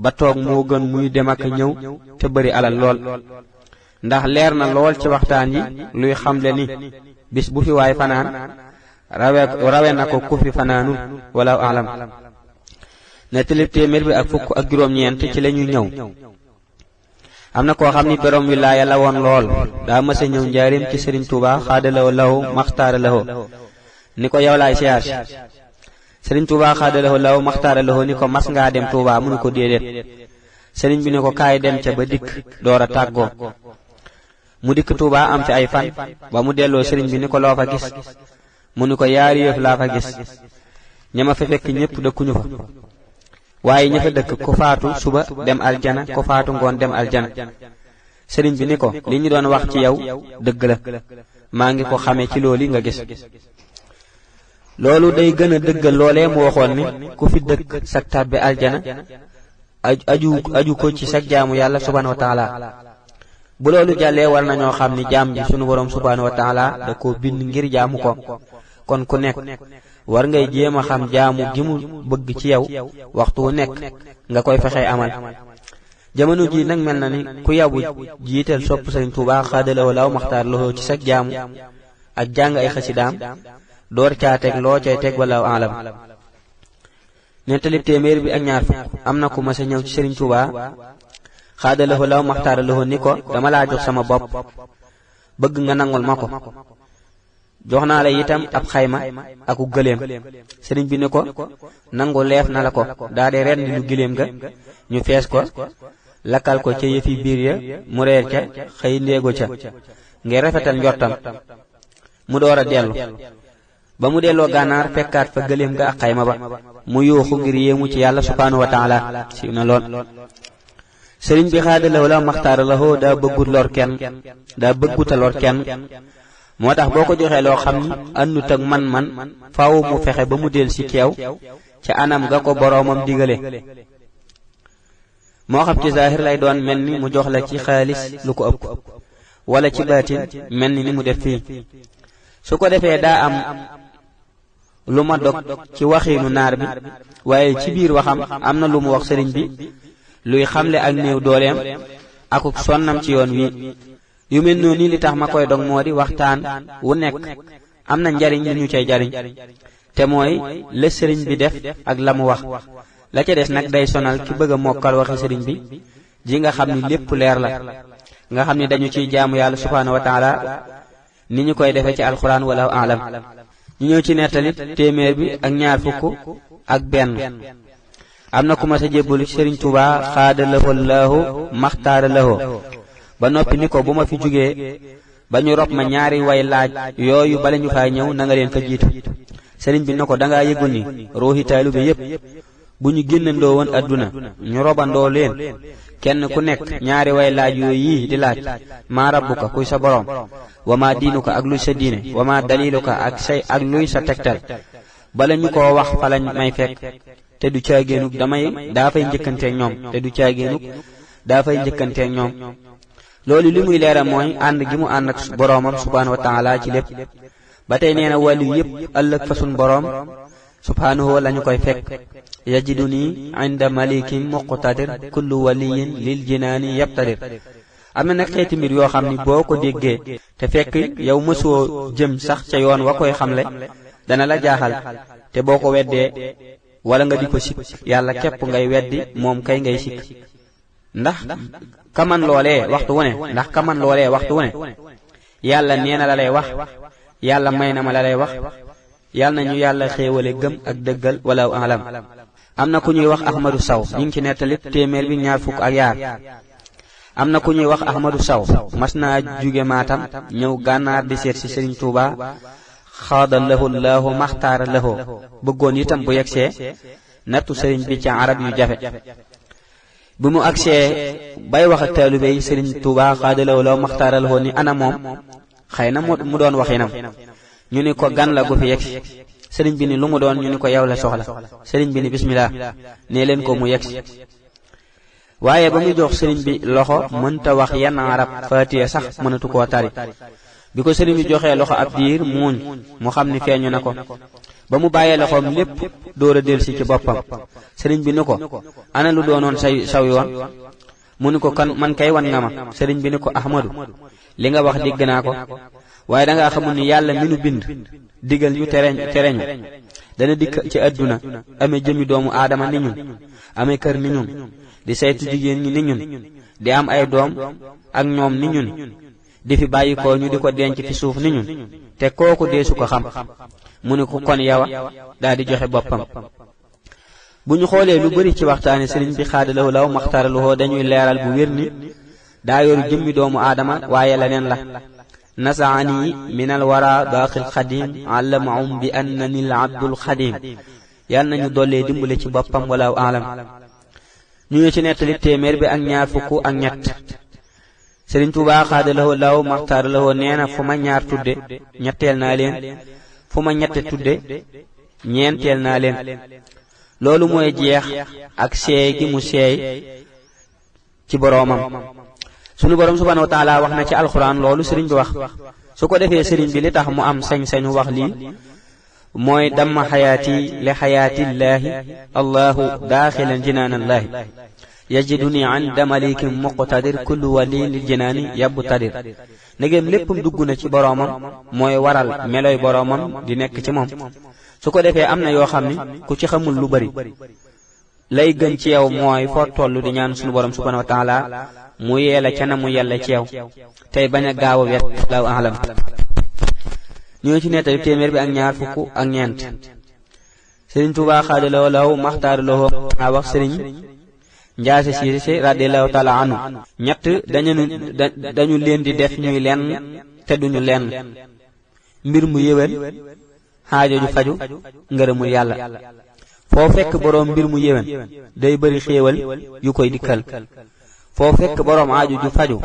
ba toog moo gën muy dem ak ñëw te bari alal lool. ndax leer na lool ci waxtaan yi luy xamle ni bis bu fi waay fanaan rawe na ko ku fi fanaanul wala alam. ne tilib téeméer bi ak fukk ak juróom-ñeent ci la ñuy ñëw. am na koo xam ni borom wilaaya la woon lool daa mësa ñëw njaarim ci Sëriñ Tuubaa xaadalawo lawo maxtaara lawo ni ko yow laay siyaar si. Sëriñ Tuubaa xaadalawo lawo maxtaara lawo ni ko mas ngaa dem Tuubaa mu ni ko déedéet. sëriñ bi ni ko kaay dem ca ba dikk door a tàggoo. mu dikk Tuubaa am fi ay fan ba mu delloo sëriñ bi ni ko loo fa gis mu ni ko yaari yëf laa fa gis. ñama fa fekk ñépp dëkkuñu fa waaye ña fa dëkk ku faatu suba dem aljana ku faatu ngoon dem aljana. sëriñ bi ni ko li ñu doon wax ci yow dëgg la maa ngi ko xamee ci loolu nga gis. loolu day gën a dëggal loolee mu waxoon ni ku fi dëkk sag tàbbi aljana aju ko ci sag jaamu yàlla subhanahu wa taala. bu loolu jàllee war nañoo xam ni jaam ji sunu boroom subhanahu wa taala da ko bind ngir jaamu ko. kon ku nekk war ngay jéem a xam jaamu gi mu bëgg ci yow waxtu wu nekk nga koy fexee amal. jamono ji nag mel na ni ku yabu jiital sopp Sëriñ Tuubaa xaadalawo law maxtaar loxo ci sag jaamu ak jàng ay xasidaam door caa teg loo cay teg wala alam. nettalib téeméer bi ak ñaar fukk am na ku mas a ñëw ci Sëriñ Tuubaa xaadalawo law maxtaar loxo ni ko dama laa jox sama bopp bëgg nga nangul ma ko. jox naa la itam ab xayma aku gëléem. sëriñ bi ni ko nangu leef na la ko daa dee ren lu gëléem ga ñu fees ko lakkal ko ca yëfi biir ya mu reer ca xëy ndéego ca ngir rafetal njortam mu door a dellu. ba mu delloo gànnaar fekkaat fa gëléem ga ak xayma ba mu yuuxu ngir yéemu ci yàlla subhanahu wa taala siiw na lool. sëriñ bi xaadalawo la maxtaara la hoo daa bëgguta lor kenn moo tax boo ko joxee loo xam ni àndut ak man faaw mu fexe ba mu del ci keew ca anam ga ko boroomam digale. moo xam ci zaahir lay doon mel ni mu jox la ci xaalis lu ko ëpp wala ci baatin mel ni mu def fii. su ko defee daa am lu ma dog ci waxiinu naar bi waaye ci biir waxam am na lu mu wax sëriñ bi luy xamle ak néew dooleem akuk sonnam ci yoon wi. yu mel noonu li tax ma koy dog moo di waxtaan wu nekk am na njariñ li ñu cay jariñ te mooy la sëriñ bi def ak la mu wax. la ca des nag day sonal ki bëgg a mokkal waxi sëriñ bi ji nga xam ni lépp leer la nga xam ni dañu ciy jaamu yàlla subhanahu wa taala ni ñu koy defee ci alxuraan wala alam. ñu ñëw ci nettalit téeméer bi ak ñaar fukk ak benn. am na ku ma sa jébbalu ci Sëriñ Tuubaa xaadalawo laahu maxtaara lawo ba noppi ni ko bu ma fi jógee ba ñu rob ma ñaari way laaj yooyu bala ñu faa ñëw na nga leen fa jiitu. sëriñ bi ne ko dangaa yëgul ni ruuxi taalibe yépp bu ñu génnandoo woon adduna ñu robandoo leen kenn ku nekk ñaari way laaj yooyu yii di laaj maa rabbuka kuy sa boroom wa maa diinuka ak luy sa diine wa maa daliluka ak luy sa tegtal bala ñu ko wax fa lañ may fekk te du caagéenug daa fay njëkkanteeg ñoom loolu li muy leeral mooy ànd gi mu ànd ak boroomam subhanahu wa taala ci lépp. ba tey nee na wàllu yépp ëllëg fa sun boroom subhanahu lañu koy fekk. yajiduni inda malikin muqtadir kullu waliyin lil jinaani yabtadir. am na nag xeeti mbir yoo xam ni boo ko déggee te fekk yow mësoo jëm sax ca yoon wa koy xamle dana la jaaxal te boo ko weddee wala nga di ko sikk yàlla képp ngay weddi moom kay ngay sikk. ndax kaman loolee waxtu wu ne yàlla nee na la lay wax yàlla may na ma la lay wax yàlla na ñu yàlla xéewale gëm ak dëggal wala alam. am na ku ñuy wax Ahmadu Saw ñu ngi ci nettali téeméer bi ñaar fukk ak yaar am na ku ñuy wax Ahmadu Saw mas naa jóge Maatam ñëw gànnaar di seet ci Sëriñ Tuuba xaada lahu laahu maxtaara lahu bëggoon itam bu yegsee nattu sëriñ bi ci arab yu jafe bi mu agsee bay wax ak taalibe yi Sëriñ Tuuba xaada lahu laahu maxtaara lahu ni ana moom xëy na mu doon waxinam ñu ni ko gan la gu fi yegsi sëriñ bi ni lu mu doon ñu ni ko yow la soxla sëriñ bi ni bismillah nee leen ko mu yegsi waaye ba muy jox sëriñ bi loxo mënta wax yenn arab faatiya sax mënatu koo tari bi ko sëriñ bi joxee loxo ab diir muuñ mu xam ni feeñu na ko ba mu bàyyee loxoom lépp door a delsi ci boppam sëriñ bi ni ko ana lu doonoon saw yoon mu ni ko kan man kay wan nga ma sëriñ bi ni ko Ahmadu li nga wax dégg naa ko waaye dangaa xamul ni yàlla mi nu bind digal ñu tereñu dana dikk ci àdduna amee jëmi doomu aadama ni ñun amee kër ni ñun di saytu jigéen ñi ni ñun di am ay doom ak ñoom ni ñun di fi bàyyi ko ñu di ko denc fi suuf ni ñun te kooku deesu ko xam mu ni ko kon yawa daal di joxe boppam bu ñu xoolee lu bari ci waxtaane sëriñ bi xaadalahu law maxtaaralahu dañuy leeral bu wér ni daa yoru jëmmi doomu aadama waaye leneen la nasaani min al wara baaqil xadim allamahum bi annani al abdul xadim yal nañu dollee dimbale ci boppam walaaw alam ñu ngi ci nettali téeméer bi ak ñaar fukk ak ñett Sëriñ Tuubaa xaadalahu law maxtaaralahu nee na fu ma ñaar tudde ñetteel naa leen fu ma ñette tudde ñeenteel naa leen loolu mooy jeex ak seey gi mu seey ci boroomam sunu boroom subhaanahu wa taala wax na ci alxuraan loolu sëriñ bi wax su ko defee sëriñ bi li tax mu am sañ-sañu wax lii mooy damma xayaati li xayaatillaahi allahu daaxilan jinaanallaahi yajiduni inda malikin muqtadir kullu wali lil jinaani yabtadir ndegem léppam dugg na ci boroomam mooy waral meloy boroomam di nekk ci moom su ko defee am na yoo xam ni ku ci xamul lu bari lay gën ci yow mooy foo tollu di ñaan sunu boroom subhaanahu wa taala mu yeela ca na mu yella ci yow tey bañ a gaaw a wet law alam ñoo ci nettali téeméer bi ak ñaar fukk ak ñeent Sëriñ Tuubaa xaadalahu law maxtaaralahu a wax sëriñ Njaase Siise radiyallahu taala anhu ñett dañu leen di def ñuy lenn te duñu lenn mbir mu yéwén xaajo ju faju ngërëmul yàlla foo fekk boroom mbir mu yéwén day bari xéewal yu koy dikkal foo fekk boroom aaju ju faju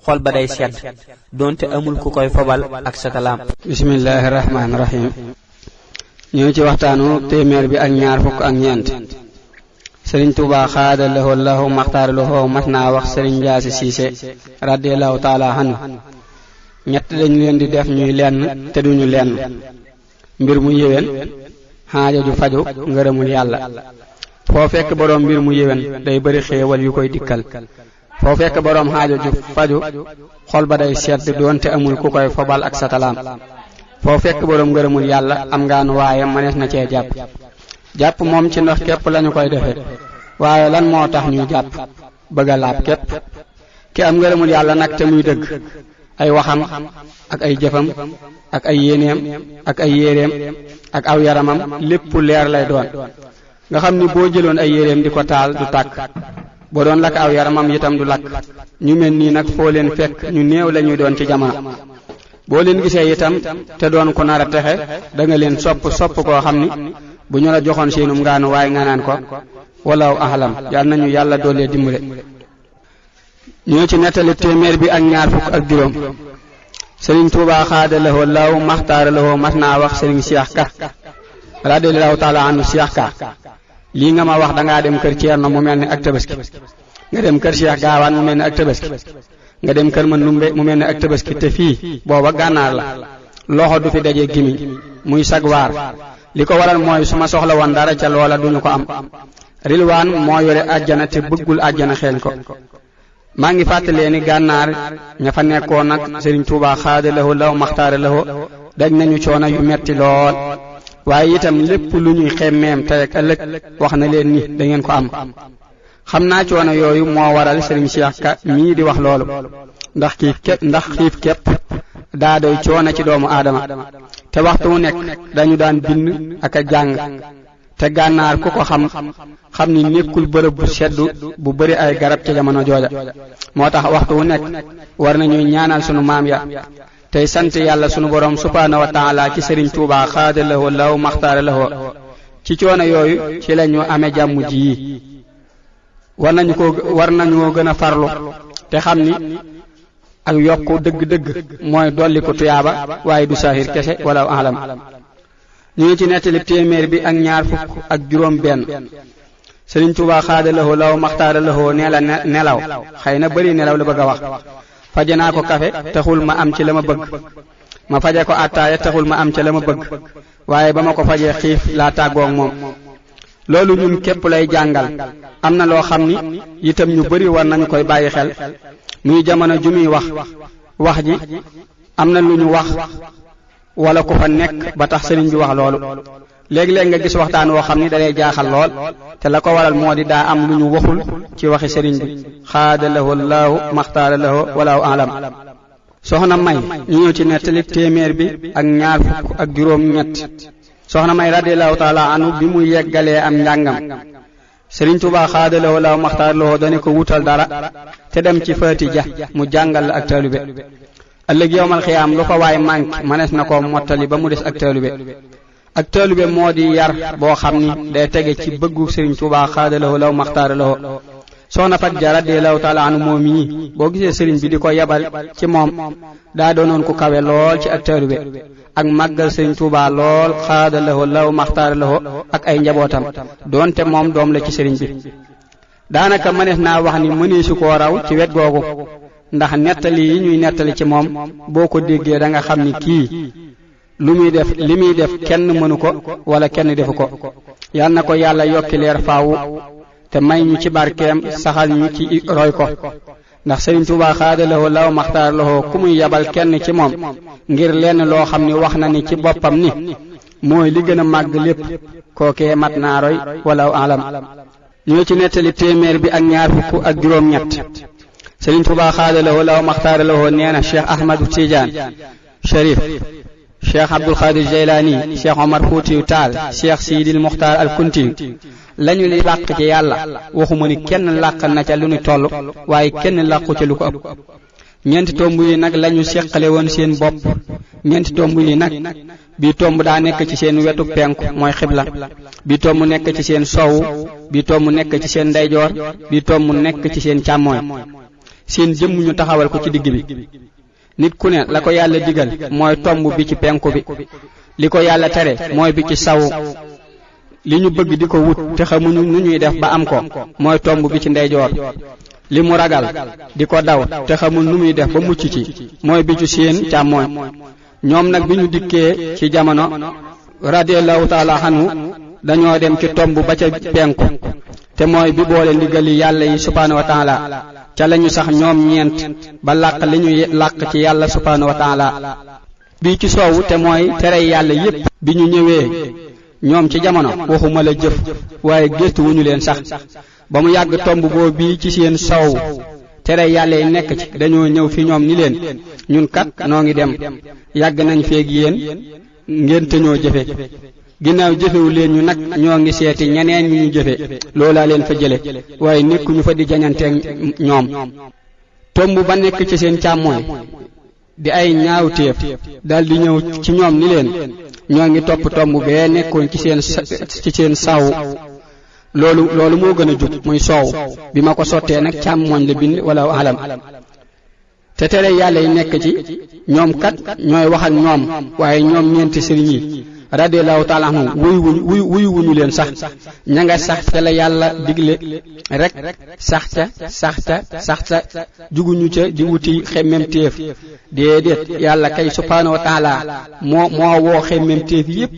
xol ba day sedd doonte amul ku koy fobal ak satalaam bismillahi rahmaani rahim ñoo ci waxtaanu téeméer bi ak ñaar fukk ak ñeent Sëriñ Tuubaa xaadalahu lahu maxtaaralahu mas naa wax Sëriñ Njaase Siise radiyallahu taala anhu ñett dañu leen di def ñuy lenn te duñu lenn mbir mu yéwén xaajo ju faju ngërëmul yàlla foo fekk boroom mbir mu yéwén day bari xéewal yu koy dikkal foo fekk boroom xaajo ju faju xol ba day sedd doonte amul ku koy fobal ak satalaam foo fekk boroom ngërëmul yàlla am ngaanu waaye mënees na cee jàpp moom ci ndox képp lañu koy defee waaye lan moo tax ñuy jàpp bëgg a laab képp ki am ngërëmul yàlla nag te muy dëgg ay waxam ak ay jëfam ak ay yéeneem ak ay yéreem ak aw yaramam lépp leer lay doon nga xam ni boo jëloon ay yéreem di ko taal du tàkk boo doon lakk aw yaramam itam du lakk ñu mel nii nag foo leen fekk ñu néew lañuy doon ci jamono boo leen gisee itam te doon ko nar a texe da nga leen sopp koo xam ni bu ñu la joxoon seenum ngaanu waaye nga naan ko walaaw ahlam yal nañu yàlla doolee dimbale ñoo ci nettali téeméer bi ak ñaar fukk ak juróom Sëriñ Tuubaa xaadalahu law maxtaaralahu mas naa wax Sëriñ Seex Ka radiyallahu taala anhu Seex Ka lii nga ma wax dangaa dem kër Ceerno mu mel ni ak Tabaski nga dem kër Seex Gaawaan mu mel ni ak Tabaski nga dem kër Mandumbe mu mel ni ak Tabaski te fii booba gànnaar la loxo du fi daje gimiñ muy sagwaar li ko waral mooy su ma soxla woon dara ca loola duñu ko am rilwaan moo yore àjjana te bëggul àjjana xeeñ ko maa ngi fàttalee ni gànnaar ña fa nekkoon nag Sëriñ Tuubaa xaadalahu law maxtaaralahu daj nañu coono yu metti lool waaye itam lépp lu ñuy xemmeem tey ak ëllëg wax na leen ni da ngeen ko am xam naa coono yooyu moo waral Sëriñ Seex Ka mii di wax loolu ndax xiif képp daa doy coono ci doomu aadama te waxtu wu nekk dañu daan bind ak a jàng te gànnaar ku ko xam ni nekkul bërëb bu seddu bu bari ay garab ca jamono jooja moo tax waxtu wu nekk war nañuy ñaanal sunu maam ya tey sant yàlla sunu borom subhaanahu wa taala ci Sëriñ Tuubaa xaada lahoo law maxtaara lahoo ci coono yooyu ci la ñu amee jàmm ji yi war nañoo gën a farlu te xam ni ak yokku dëgg-dëgg mooy dolli ko tuyaaba waaye du saahir kese wala alam ñu ngi ci nettali téeméer bi ak ñaar fukk ak juróom benn Sëriñ Tuubaa xaada lahoo law maxtaara lahoo nee la nelaw xëy na bari nelaw la bëgg a wax faje naa ko kafe taxul ma am ci la ma bëgg ma faje ko attaaya taxul ma am ci la ma bëgg waaye ba ma ko fajee xiif laa tàggoog moom loolu ñun képp lay jàngal am na loo xam ni itam ñu bari war nañu koy bàyyi xel muy jamono ju muy wax ji am na lu ñu wax wala ku fa nekk ba tax sëriñ bi wax loolu léegi-léeg nga gis waxtaan woo xam ni dalay jaaxal lool te la ko waral moo di daa am lu ñu waxul ci waxi sëriñ bi xaada lahu laahu maxtaara lahu walaahu alam soxna may ñu ñëw ci nettali téeméer bi ak ñaar fukk ak juróom ñett soxna may radiyallahu taala anu bi mu yeggalee am njàngam Sëriñ Tuubaa xaada lahu laahu maxtaara lahu dane ko wutal dara te dem ci Faatija mu jàngal la ak taalube ëllëg yowmal xiyaam lu fa waay manqué mënees na ko mottali ba mu des ak taalube moo di yar boo xam ni day tege ci bëggu Sëriñ Tuubaa xaada lahu law maxtaara lahu soxna Fat Ja radiyallahu taala anhu moom yi boo gisee sëriñ bi di ko yabal ci moom daa doonoon ku kawe lool ci ak taalube ak màggal Sëriñ Tuubaa lool xaada lahu law maxtaara lahu ak ay njabootam doonte moom doom la ci sëriñ bi daanaka mënees naa wax ni mëneesu koo raw ci wet googu ndax nettali yi ñuy nettali ci moom boo ko déggee da nga xam ni kii li muy def kenn mënu ko wala kenn defu ko yal na ko yàlla yokki leer faawu te may ñu ci barkeem saxal ñu ci roy ko ndax Sëriñ Tuubaa xaada lahu law maxtaar lahu ku muy yabal kenn ci moom ngir lenn loo xam ni wax na ni ci boppam ni mooy li gën a màgg lépp kookee mat naa roy wala alam ñu ci nettali téeméer bi ak ñaar fukk ak juróom ñett Sëriñ Tuubaa xaada lahu law maxtaar lahu nee na Cheikh Ahmadu Tijaan Sharif Cheikh Abdul Xaadir Jeylaani Cheikh Omar Fuutiyu Taal Cheikh Siidil Muxtaar al Kuntiyu lañu li làq ci yàlla waxuma ni kenn làq na ca lu ñu toll waaye kenn làqu ca lu ko ëpp ñeenti tomb yi nag lañu seqale woon seen bopp ñeenti tomb yi nag bii tomb daa nekk ci seen wetu penku mooy xibla bii tomb nekk ci seen sowu bii tomb nekk ci seen ndeyjoor bii tomb nekk ci seen càmmooñ seen jëmm ñu taxawal ko ci digg bi nit ku ne la ko yàlla digal mooy tomb bi ci penku bi li ko yàlla tere mooy bi ci sawu li ñu bëgg di ko wut te xamuñu nu ñuy def ba am ko mooy tomb bi ci ndeyjoor li mu ragal di ko daw te xamul nu muy def ba mucc ci mooy bi ci seen càmmooñ ñoom nag bi ñu dikkee ci jamono radiyallahu taala anhu dañoo dem ci tomb ba ca penku te mooy bi boole ndigali yàlla yi subhaanahu wa taala ca lañu sax ñoom ñeent ba làq li ñuy làq ci yàlla subhaanahu wa taala bii ci soowu te mooy tere yàlla yépp bi ñu ñëwee ñoom ci jamono waxuma la jëf waaye gëstu wuñu leen sax ba mu yàgg tomb boo bii ci seen soow tere yàlla yi nekk ci dañoo ñëw fi ñoom ni leen ñun kat noo ngi dem yàgg nañ feeg yéen ngeen te ñoo jëfe ginnaaw jëfewu leen ñu nag ñoo ngi seeti ñeneen ñu jëfe loolaa leen fa jële waaye nekkuñu fa di jañanteeg ñoom tomb ba nekk ci seen càmmooñ di ay ñaawteef daldi ñëw ci ñoom ni leen ñoo ngi topp tomb bee nekkoon ci seen saw loolu moo gën a jub muy soow bi ma ko sottee nag càmmooñ la bind wala alam te tere yàlla yi nekk ci ñoom kat ñooy wax ak ñoom waaye ñoom ñeenti sëriñ yi radiyallahu taala anhum wuyu wuñu leen sax ña nga sax ca la yàlla digle rek sax ca juguñu ca di wuti xemmem téef déedéet yàlla kay subhaanahu wa taala moo woo xemmem téef yépp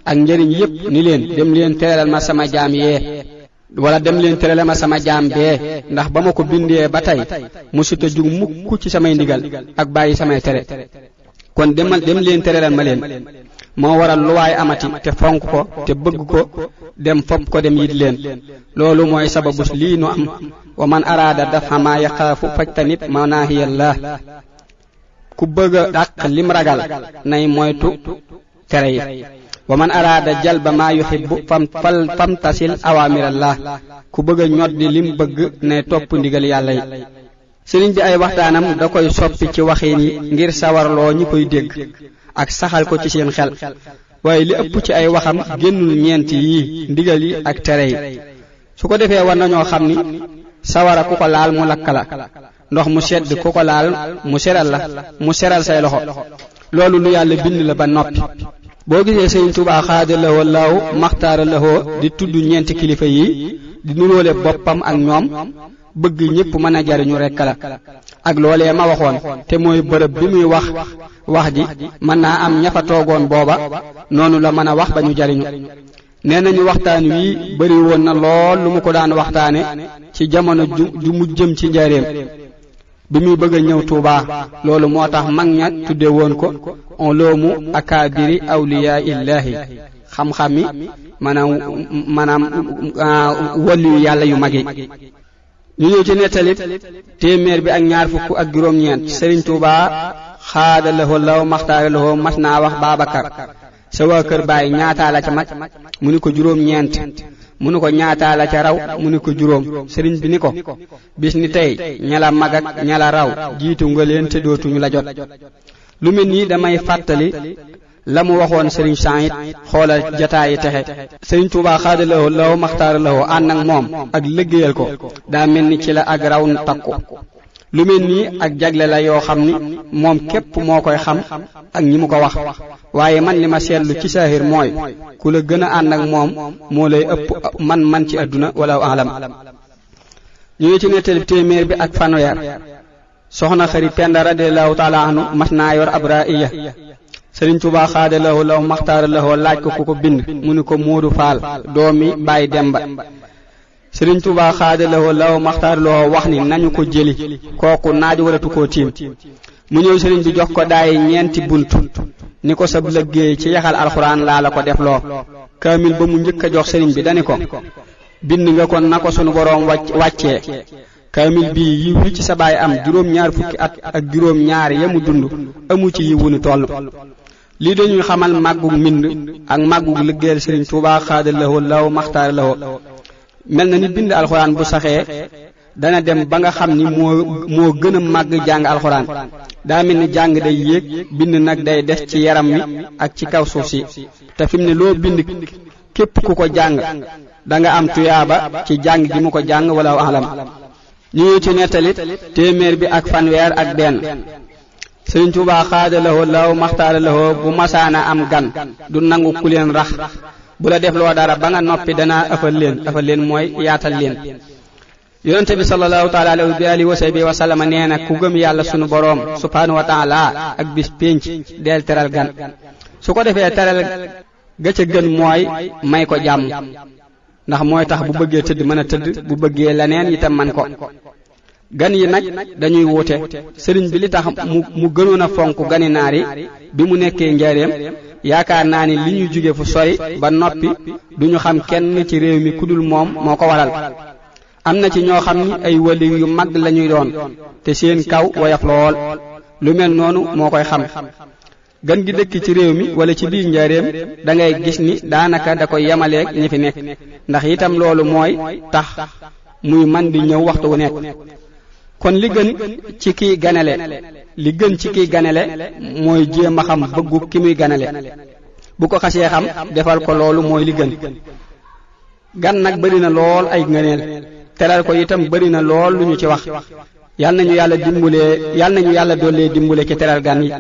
ak njëriñ yépp ni leen dem leen teralal ma sama jaam yee wala dem leen teralal ma sama jaam bee ndax ba ma ko bindee ba tey musuta jug mukk ci samay ndigal ak bàyyi samay tere kon dem leen teralal ma leen moo waral lu waay amati te fonk ko te bëgg ko dem fopp ko dem yit leen loolu mooy sababus lii nu am wa man araada dafa ma yaxaafu fajtanib manahiyallah ku bëgg a dàq lim ragal nay moytu tere yi wa man araada jalba maa yuhibbu famtasil awaamirallah ku bëgg a ñoddi lim bëgg ne topp ndigal yàlla yi. sëriñ bi ay waxtaanam da koy soppi ci waxiin yi ngir sawarloo ñi koy dégg ak saxal ko ci seen xel, waaye li ëpp ci ay waxam génnul ñeent yi ndigal yi ak tere yi. su ko defee war nañoo xam ni sawara ku ko laal mu lakk la, ndox mu sedd ku ko laal mu seral la, mu seral say loxo. loolu lu yàlla bind la ba noppi. boo gisee Sëriñ Tuubaa xaadalawoo laaw maxtaaralawoo di tudd ñeenti kilifa yi di nuróole boppam ak ñoom, bëgg ñépp mën a jariñu rekk la. ak loolee ma waxoon te mooy bërëb bi muy wax ji mën naa am ña fa toogoon booba noonu la mën a wax ba ñu jariñu. nee nañu waxtaan wi bari woon na lool lu mu ko daan waxtaane ci jamono ju mu jëm ci njaareem bi muy bëgg a ñëw Tuubaa. loolu moo tax mag ña tudde woon ko uloomu akaabiri awliyaa illaahi, xam-xami maanaam waliyu yàlla yu mag yi. ñu ñëw ci nettalit téeméer bi ak ñaar fukk ak juróom-ñeent. Sëriñ Tuubaa xaada lahoo law maxtaara lahoo mas naa wax Baabakar, sa waa kër baay ñaataa la ca mag? mu ni ko juróom-ñeent. mu ni ko ñaataa la ca raw? mu ni ko juróom. sëriñ bi ni ko bis ni tey ñala mag ak ñala raw jiitu nga leen te dootuñu la jot. lu mel nii damay fàttali la mu waxoon sëriñ Saïd, xoolal jataayi texe. sëriñ Tuubaa xaada lahoo law maxtaara lahoo ànd ak moom ak liggéeyal ko daa mel ni ci la ak raw takku. lu mel nii ak jagle la yoo xam ni moom képp moo koy xam ak ñi mu ko wax, waaye man li ma seetlu ci saahir mooy ku la gën a ànd ak moom moo lay ëpp man ci àdduna wala alam. ñu ngi ci nettali téeméer bi ak fanweer. soxna Xari Penda radiyallahu taala anhu mas naa yor ab raaya. Sëriñ Tuubaa xaada lahoo law maxtaara lahoo laaj ko ku ko bind, mu ni ko Moodu Faal doomi Baay Demba. Sëriñ Tuubaa xaada lahoo law maxtaara lahoo wax ni nañu ko jëli, kooku naaj waratu koo tiim. mu ñëw sëriñ bi jox ko daay ñeenti bunt ni ko sab liggéey ci yaxal alxuraan laa la ko def loo. kaamil ba mu njëkk a jox sëriñ bi dani ko bind nga kon na ko sunu boroom wàccee. kaamil bii yiw wi ci sa baay am juróom-ñaar fukki at ak juróom-ñaar yamu dund amu ci yiwu ni toll. lii dañuy xamal màggug mbind ak màggug liggéeyal Sëriñ Tuubaa xaada lahoo law maxtaara lahoo. mel na ni bind alxuraan bu saxee dana dem ba nga xam ni moo gën a màgg jàng alxuraan. daa mel ni jàng day yéeg, bind nag day des ci yaram mi ak ci kaw suuf si. te fi mu ne loo bind képp ku ko jàng da nga am tuyaaba ci jàng gi mu ko jàng wala alam. ñu ngi ci nettalit téeméer bi ak fanweer ak benn. Sëriñ Tuubaa xaada lahoo law maxtaara lahoo bu masaana am gan du nangu ku leen rax. bu la def loo dara ba nga noppi danaa ëffal leen mooy yaatal leen. yonente bi sallallahu taala alayhi wa sahbihi wa sallama nee na ku gëm yàlla sunu boroom subhaanahu wa taala ak bis pénc del teral gan. su ko defee teral ga ca gën mooy may ko jàmm, ndax mooy tax bu bëggee tëdd mën a tëdd, bu bëggee leneen itam man ko. gan yi nag dañuy wuute. sëriñ bi li tax mu gënoon a fonk gani naar yi bi mu nekkee njaareem, yaakaar naa ni li ñuy jóge fu sori ba noppi duñu xam kenn ci réew mi kudul moom moo ko waral. am na ci ñoo xam ni ay wali yu mag lañuy doon te seen kaw woyof lool. lu mel noonu moo koy xam. gan gi dëkk ci réew mi wala ci biir njaareem da ngay gis ni daanaka da koy yemaleeg ñi fi nekk, ndax itam loolu mooy tax muy man di ñëw waxtu wu nekk. kon li gën ci kiy ganale mooy jéem a xam bëggu ki muy ganale. bu ko xasee xam defal ko loolu mooy li gën. gan nag bari na lool ay ngëneel, teral ko itam bari na lool lu ñu ci wax. yal nañu yàlla dollee dimbule ci teral gan yi.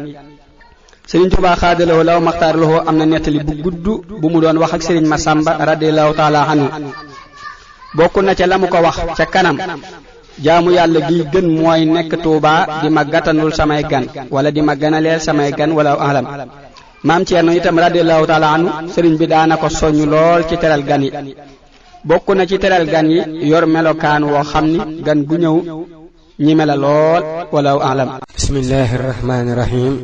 Sëriñ Tuubaa xaada lahoo law maxtaara lahoo am na nettali bu gudd bu mu doon wax ak Sëriñ Masamba radiyallahu taala anhu. bokk na ca la mu ko wax ca kanam, jaamu yàlla gi gën mooy nekk Tuubaa di ma gàttanul samay gan wala di ma ganaleel samay gan wala alam. maam Ceerno itam radiyallahu taala anhu sëriñ bi daana ko soññ lool ci teral gan yi. bokk na ci teral gan yi yor melokaan woo xam ni gan gu ñëw ñi mela lool wala alam. bismillahir rahmanir rahim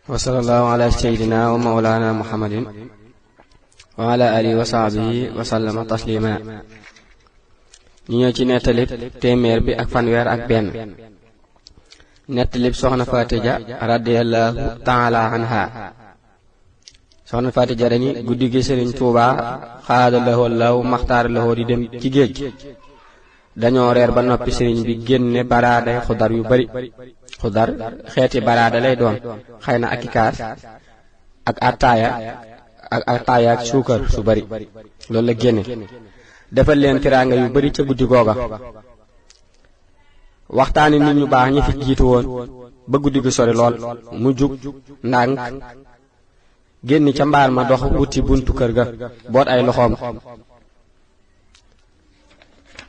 wa sallallahu ala sayyidina wa mawlana muhammadin wa ala alihi wa sahbihi wa sallama taslima. ñu ñëw ci nettalib téeméer bi ak fanweer ak benn. nettalib soxna Faatija radiyallahu taala anha. soxna Faati Jara ni guddi gi Sëriñ Tuubaa xaada lahoo law maxtaar lahoo di dem ci géej dañoo reer ba noppi sëriñ bi génne baraaday xudar yu bari xudar xeeti baraada lay doon xëy na ak i kaas ak ataaya ak suukar su bari loolu la génne defal leen tiraanga yu bari ca guddi googa waxtaani nit ñu baax ñi fi jiitu woon ba guddi gi sori lool mu jug ndànk génn ca mbaar ma dox wuti buntu kër ga boot ay loxoom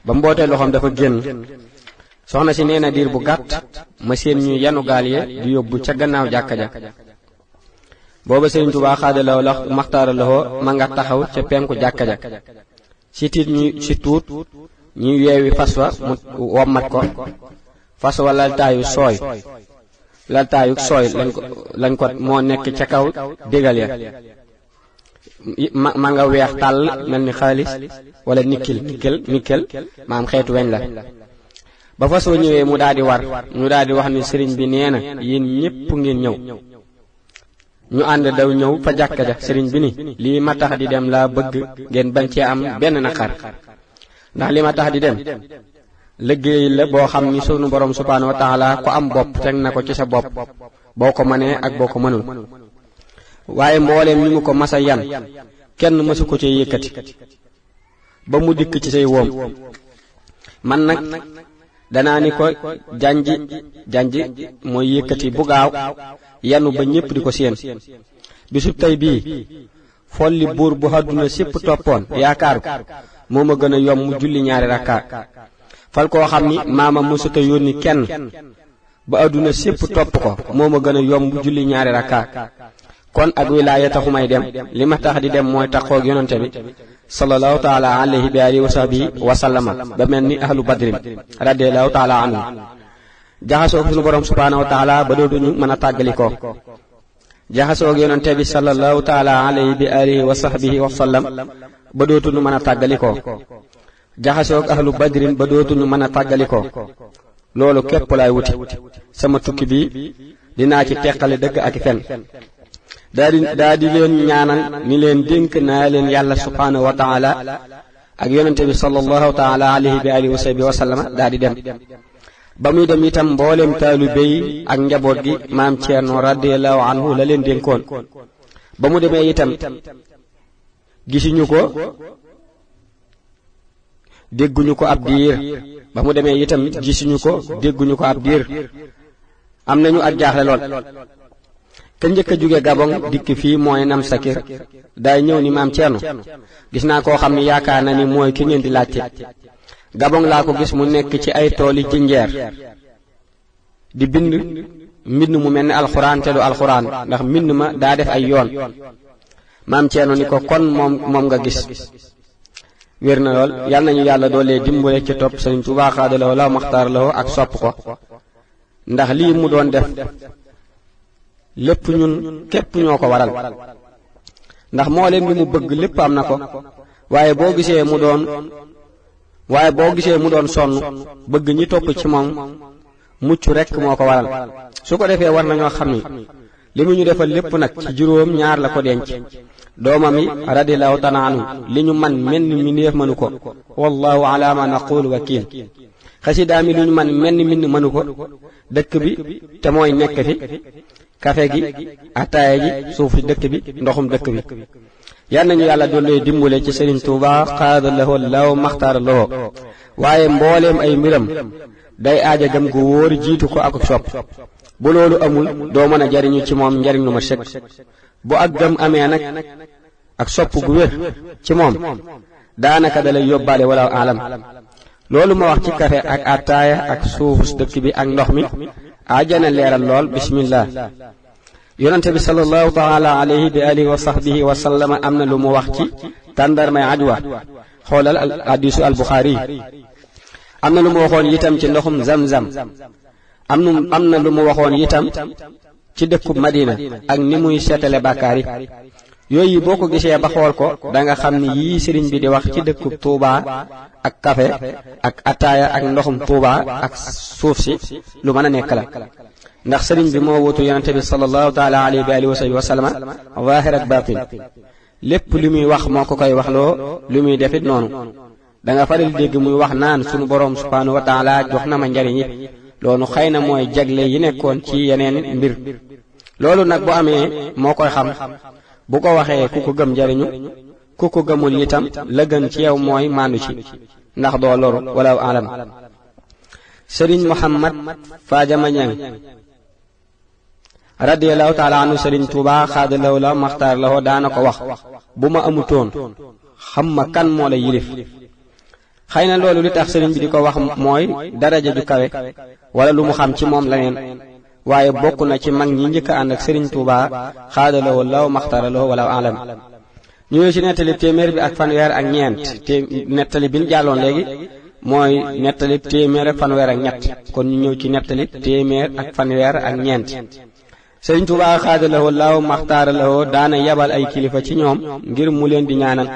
ba mbootee loxoom dafa génn soxna si nee na diir bu gàtt ma seen ñu yanu gaal ye di yóbbu ca gannaaw jàkka ja booba Sëriñ Tuubaa xaadalaw la maxtaara laxoo ma nga taxaw ca penku jàkka ja si tuut ñu yeewi fas wa mu wommat ko fas wa laltaayu sooy lañ ko moo nekk ca kaw dégal ya ma nga weex tàll mel ni xaalis wala nikkel maam xeetu weñ la ba fas wa ñëwee mu daldi war ñu daldi wax ni sëriñ bi nee na yéen ñépp ngeen ñëw ñu ànd daw ñëw fa jàkka ja sëriñ bi ni lii ma tax di dem laa bëgg ngeen bañ cee am benn naqar ndax li ma tax di dem liggéey la boo xam ni sunu borom subhaanahu wa taala ko am bopp teg na ko ci sa bopp boo ko mënee ak boo ko mënul waaye mbooleem ñi mu ko masa yan kenn mësu ko ci yëkkati ba mu dikk ci say woom man nag danaa ni ko janji mooy yëkkati bu gaaw yanu ba ñépp di ko séen bisub tey bii folli buur bu àdduna sépp toppoon yaakaar ko moo ma gën a yomb mu julli ñaari rakka fal koo xam ni maama mësuta yónni kenn ba àdduna sépp topp ko moo ma gën a yomb mu julli ñaari rakka kon ak wilaaya taxu may dem li ma tax di dem mooy taxoog yonante bi sallallahu taala alayhi bi alihi wa sahbihi wa sallama ba mel ni ahlu badrin radiyallahu taala anhu jaxasoog sunu borom subhaanahu wa taala ba dootuñu mën a tàggalikoo jaxasoog yonante bi sallallahu taala alayhi bi alihi wa sahbihi wa sallam ba dootuñu mën a tàggalikoo jaxasoog ahlu badrin ba dootuñu mën a tàggalikoo loolu képp laay wuti sama tukki bi dinaa ci teqale dëgg ak fen daa di leen ñaanal ni leen dénk naa leen yàlla subhaanahu wa taala ak yonente bi sallallahu taala alayhi bi alihi wa sahbihi wa sallama daa di dem ba muy dem itam mboolem taalibe yi ak njaboot gi maam Ceerno radiyallahu anhu la leen dénkoon ba mu demee itam gisuñu ko dégguñu ko ab diir ba mu demee itam gisuñu ko dégguñu ko ab diir am nañu ak jaaxle lool ka njëkk a jóge Gabon dikk fii mooy Nam Sakir daay ñëw ni maam Ceerno gis naa koo xam ni yaakaar na ni mooy ki ngeen di laajte Gabon laa ko gis mu nekk ci ay tooli jinjeer di bind mbind mu mel ni alxuraan te du alxuraan ndax mbind ma daa def ay yoon maam Ceerno ni ko kon moom nga gis wér na lool yal nañu yàlla doolee dimbale ci topp Sëriñ Tuubaa xaadalawoo la maxtaar lawoo ak sopp ko ndax lii mu doon def lépp ñun képp ñoo ko waral ndax moo leen bi mu bëgg lépp am na ko waaye boo gisee mu doon sonn bëgg ñi topp ci moom mucc rekk moo ko waral su ko defee war nañoo xam ni li mu ñu defal lépp nag ci juróom ñaar la ko denc doomam yi radiyallahu ta'ala anhu li ñu man menn mi néef mënu ko wallahu ala ma naqulu wakiil xasidaa mi lu ñu man menn min mënu ko dëkk bi te mooy nekk fi kafe gi ataaya ji suuf si dëkk bi ndoxum dëkk bi yal nañu yàlla dollee dimbale ci Sëriñ Tuubaa xaada lahoo law maxtaara lahoo waaye mbooleem ay mbiram day aaja gëm gu wóor jiitu ko ak sopp bu loolu amul doo mën a jariñu ci moom njariñ lu ma sëkk bu ak gëm amee nag ak sopp gu wér ci moom daanaka dalay yóbbaale wala alam loolu ma wax ci kafe ak ataaya ak suufus dëkk bi ak ndox mi ajana leeral lool bismillah yonente bi sallallahu taala alayhi bi alihi wa sahbihi wa sallama am na lu mu wax ci tàndarmay ajwa xoolal hadisu al Buxaari am na lu mu waxoon itam ci ndoxum zamzam am na lu mu waxoon itam ci dëkkub Madina ak ni muy seetale bàkkaar yi yooyu boo ko gisee ba xool ko da nga xam ni yii sëriñ bi di wax ci dëkkub Tuuba ak kafe ak ataaya ak ndoxum Tuuba ak suuf si lu mën a nekk la ndax sëriñ bi moo wutu yonente bi sallallahu taala alayhi wa alihi wa sallama zaahir ak baatin lépp lu muy wax moo ko koy waxloo lu muy defit noonu da nga faral dégg muy wax naan sunu boroom subhaanahu wa taala jox na ma njariñ it loolu xëy na mooy jagle yi nekkoon ci yeneen mbir loolu nag bu amee moo koy xam bu ko waxee ku ko gëm njariñu ku ko gëmul itam la gën ci yow mooy maandu ci ndax doo loru wala alam sëriñ Muhammad Fadiama Ñang radiyallahu taala anhu sëriñ Tuuba xaadalaw la maxtaar la daana ko wax bu ma amutoon xam ma kan moo la yilif xëy na loolu li tax sëriñ bi di ko wax mooy daraja ju kawe wala lu mu xam ci moom leneen waaye bokk na ci mag ñi njëkk a ànd ak sëriñ Tuuba xaadalaw la maxtaar la wala alam ñu ñëw ci nettali téeméer bi ak fanweer ak ñeent te nettali bi ñu jàlloon léegi mooy nettali téeméer ak fanweer ak ñett kon ñu ñëw ci nettali téeméer ak fanweer ak ñeent sëriñ Tuubaa xaadalawoo laaw maxtaaralawoo daana yabal ay kilifa ci ñoom ngir mu leen di ñaanal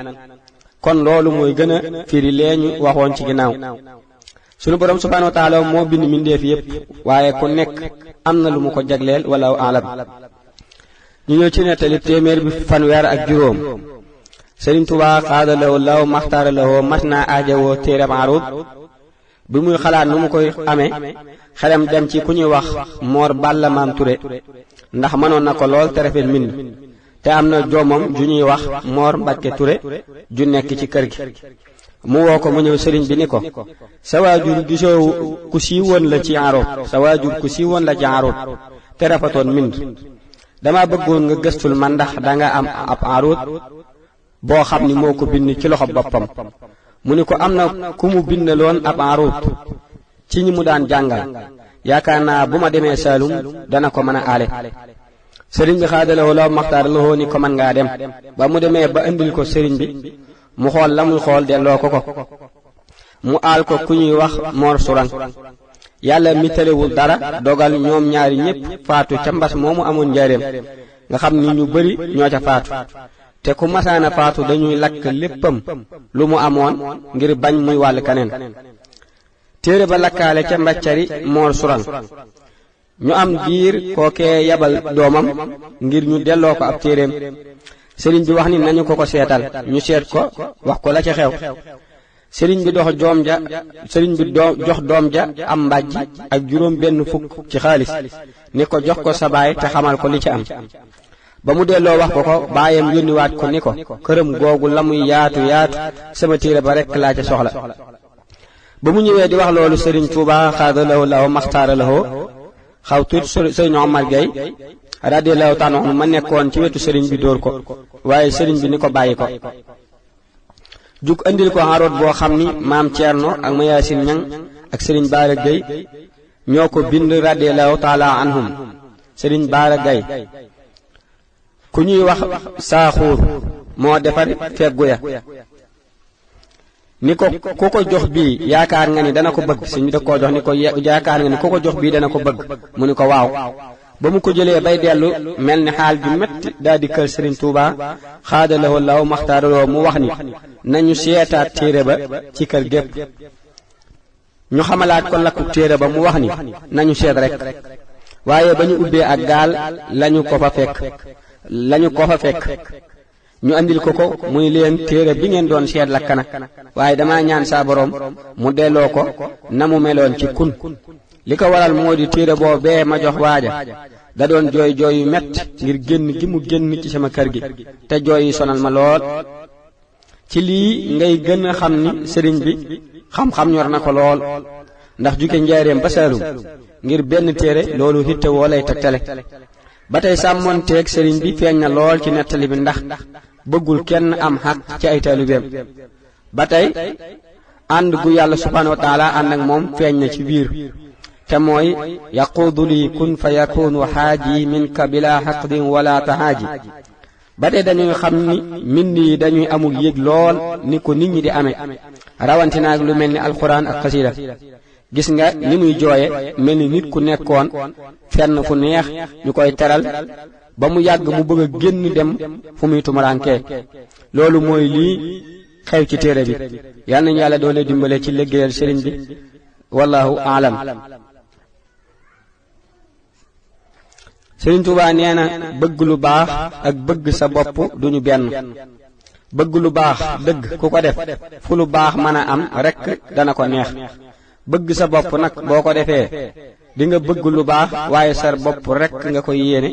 kon loolu mooy gën a firi lee ñu waxoon ci ginnaaw sunu borom subhaanahu wa taala moo bind mbindeef yépp waaye ku nekk am na lu mu ko jagleel wala alam ñu ñëw ci nettali téeméer bi fanweer ak juróom sëriñ Tuubaa xaadalawoo laaw maxtaaralawoo mas naa aajawoo téere Maaruud bi muy xalaat nu mu koy amee xelam dem ci ku ñuy wax Moor Balla Maam Ture ndax mënoon na ko lool te rafet mbind te am na doomam ju ñuy wax Moor Mbàkke Ture ju nekk ci kër gi mu woo ko mu ñëw sëriñ bi ni ko sa waajur gisoo ku siiwoon la ci Arab sa waajur ku siiwoon la ci Arab te rafetoon mbind dama bëggoon nga gëstul ma ndax danga am ab Arab boo xam ni moo ko bind ci loxo boppam mu ni ko am na ku mu bindaloon ab Arab ci ñi mu daan jàngal yaakaar naa bu ma demee Saalum dana ko mën a aale sëriñ bi xaadalawoo la maxtaar la ni ko mën ngaa dem ba mu demee ba indil ko sëriñ bi mu xool la muy xool delloo ko mu aal ko ku ñuy wax Mor Surang yàlla mi tëlewul dara dogal ñoom ñaari ñépp faatu ca mbas moomu amoon njaareem nga xam ni ñu bari ñoo ca faatu te ku masaana faatu dañuy lakk léppam lu mu amoon ngir bañ muy wàll kaneen téere ba lakkaale ca mbaccari Mor Surang ñu am diir kookee yabal doomam ngir ñu delloo ko ab téereem sëriñ bi wax ni nañu ko seetal ñu seet ko wax ko la ca xew sëriñ bi jox doom ja am mbàjj ak juróom benn fukk ci xaalis ni ko jox ko sa baay te xamal ko li ci am ba mu delloo wax ko baayam yónniwaat ko ni ko këram googu la muy yaatu sama téere ba rekk laa ca soxla ba mu ñëwee di wax loolu sëriñ Tuubaa xaadalawoo law maxtaaralawoo xaw tuut sëriñ Omar Gay radiyallahu ta'ala anhu ma nekkoon ci wetu sëriñ bi dóor ko waaye sëriñ bi ni ko bàyyi ko jug andil ko Arab boo xam ni maam Ceerno ak Mayaasin Ñang ak sëriñ Baara Gay ñoo ko bind radiyallahu ta'ala anhum sëriñ Baara Gay ku ñuy wax Saaxuur moo defar feggu ya ni ko ku ko jox bii yaakaar nga ni dana ko bëgg sëriñ bi da koo jox ni ko yaakaar nga ni ku ko jox bii dana ko bëgg mu ni ko waaw ba mu ko jëlee bay dellu mel ni xaal ju metti daal di kër sëriñ Tuubaa xaadalawoo law maxtaaraloo mu wax ni nañu seetaat téere ba ci kër gépp ñu xamalaat ko lakku téere ba mu wax ni nañu seet rek waaye ba ñu ubbee ak gaal lañu ko fa fekk ñu andil ko muy leen téere bi ngeen doon seet lakk na waaye dama ñaan saa boroom mu delloo ko na mu meloon ci kun li ko waral moo di téere boobee ma jox waaja da doon jooy yu metti ngir génn gi mu génn ci sama kër gi te jooy yi sonal ma lool ci lii ngay gën a xam ni sëriñ bi xam-xam ñor na ko lool ndax juge njaareem ba Saalum ngir benn téere loolu hitte woo lay tegtale ba tey sàmmoonteeg sëriñ bi feeñ na lool ci nettali bi ndax bëggul kenn am xaq ci ay taalibeem ba tey ànd gu yàlla subhaanahu wa taala ànd ak moom feeñ na ci biir te mooy yaquudu lii kun fa yakunu xaaji minka bila xaqdin wala tahaaji ba tey dañuy xam ni mbind yi dañuy amul yëg lool ni ko nit ñi di amee rawantinaag lu mel ni alquran ak xasida gis nga ni muy jooye mel ni nit ku nekkoon fenn fu neex ñu koy teral ba mu yàgg mu bëgg a génn dem fu muy tumurankee loolu mooy lii xew ci téere bi yal nañu yàlla doole dimbale ci liggéeyal sëriñ bi wallahu aalam Sëriñ Tuubaa nee na bëgg lu baax ak bëgg sa bopp duñu benn. bëgg lu baax dëgg ku ko def fu lu baax mën a am rekk dana ko neex. bëgg sa bopp nag boo ko defee di nga bëgg lu baax waaye sa bopp rekk nga koy yéene.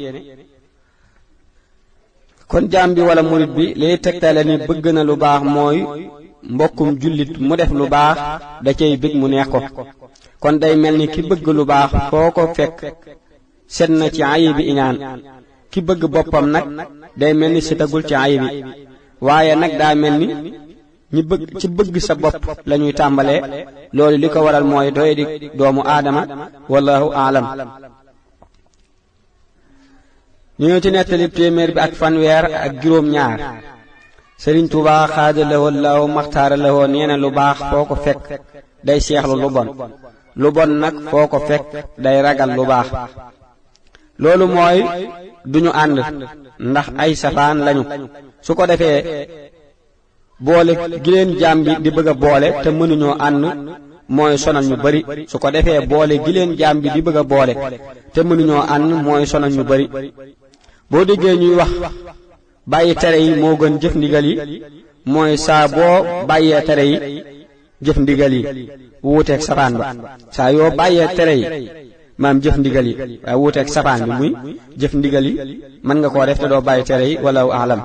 kon jaam bi wala murit bi liy tegtale ni bëgg na lu baax mooy mbokkum jullit mu def lu baax da cay bëgg mu neex ko. kon day mel ni ki bëgg lu baax foo ko fekk set na ci ayibi iñaan. ki bëgg boppam nag day mel ni setagul ci ayibi, waaye nag daa mel ni ñi bëgg ci bëgg sa bopp lañuy tàmbalee. loolu li ko waral mooy doy di doomu aadama wallahu aalam. ñu ñëw ci nettali téeméer bi ak fanweer ak juróom ñaar. Sëriñ Tuubaa xaada lahoo law maxtaara lahoo nee na lu baax foo ko fekk day seexlu lu bon, lu bon nag foo ko fekk day ragal lu baax. loolu mooy duñu ànd ndax ay safaan lañu. su ko defee boole gi leen jaam bi di bëgg a boole te mënuñoo ànd mooy sonal ñu bari. su ko defee boole gi leen jaam bi di bëgg a boole te mënuñoo ànd mooy sonal ñu bari. boo déggee ñuy wax bàyyi tere yi moo gën jëf ndigal yi, mooy saa boo bàyyee tere yi jëf ndigal yi wuuteeg safaan ba. saa yoo bàyyee tere yi maam jëf ndigal yi waaye wuuteeg safaan bi muy jëf ndigal yi mën nga koo def te doo bàyyi tere yi wala aalam.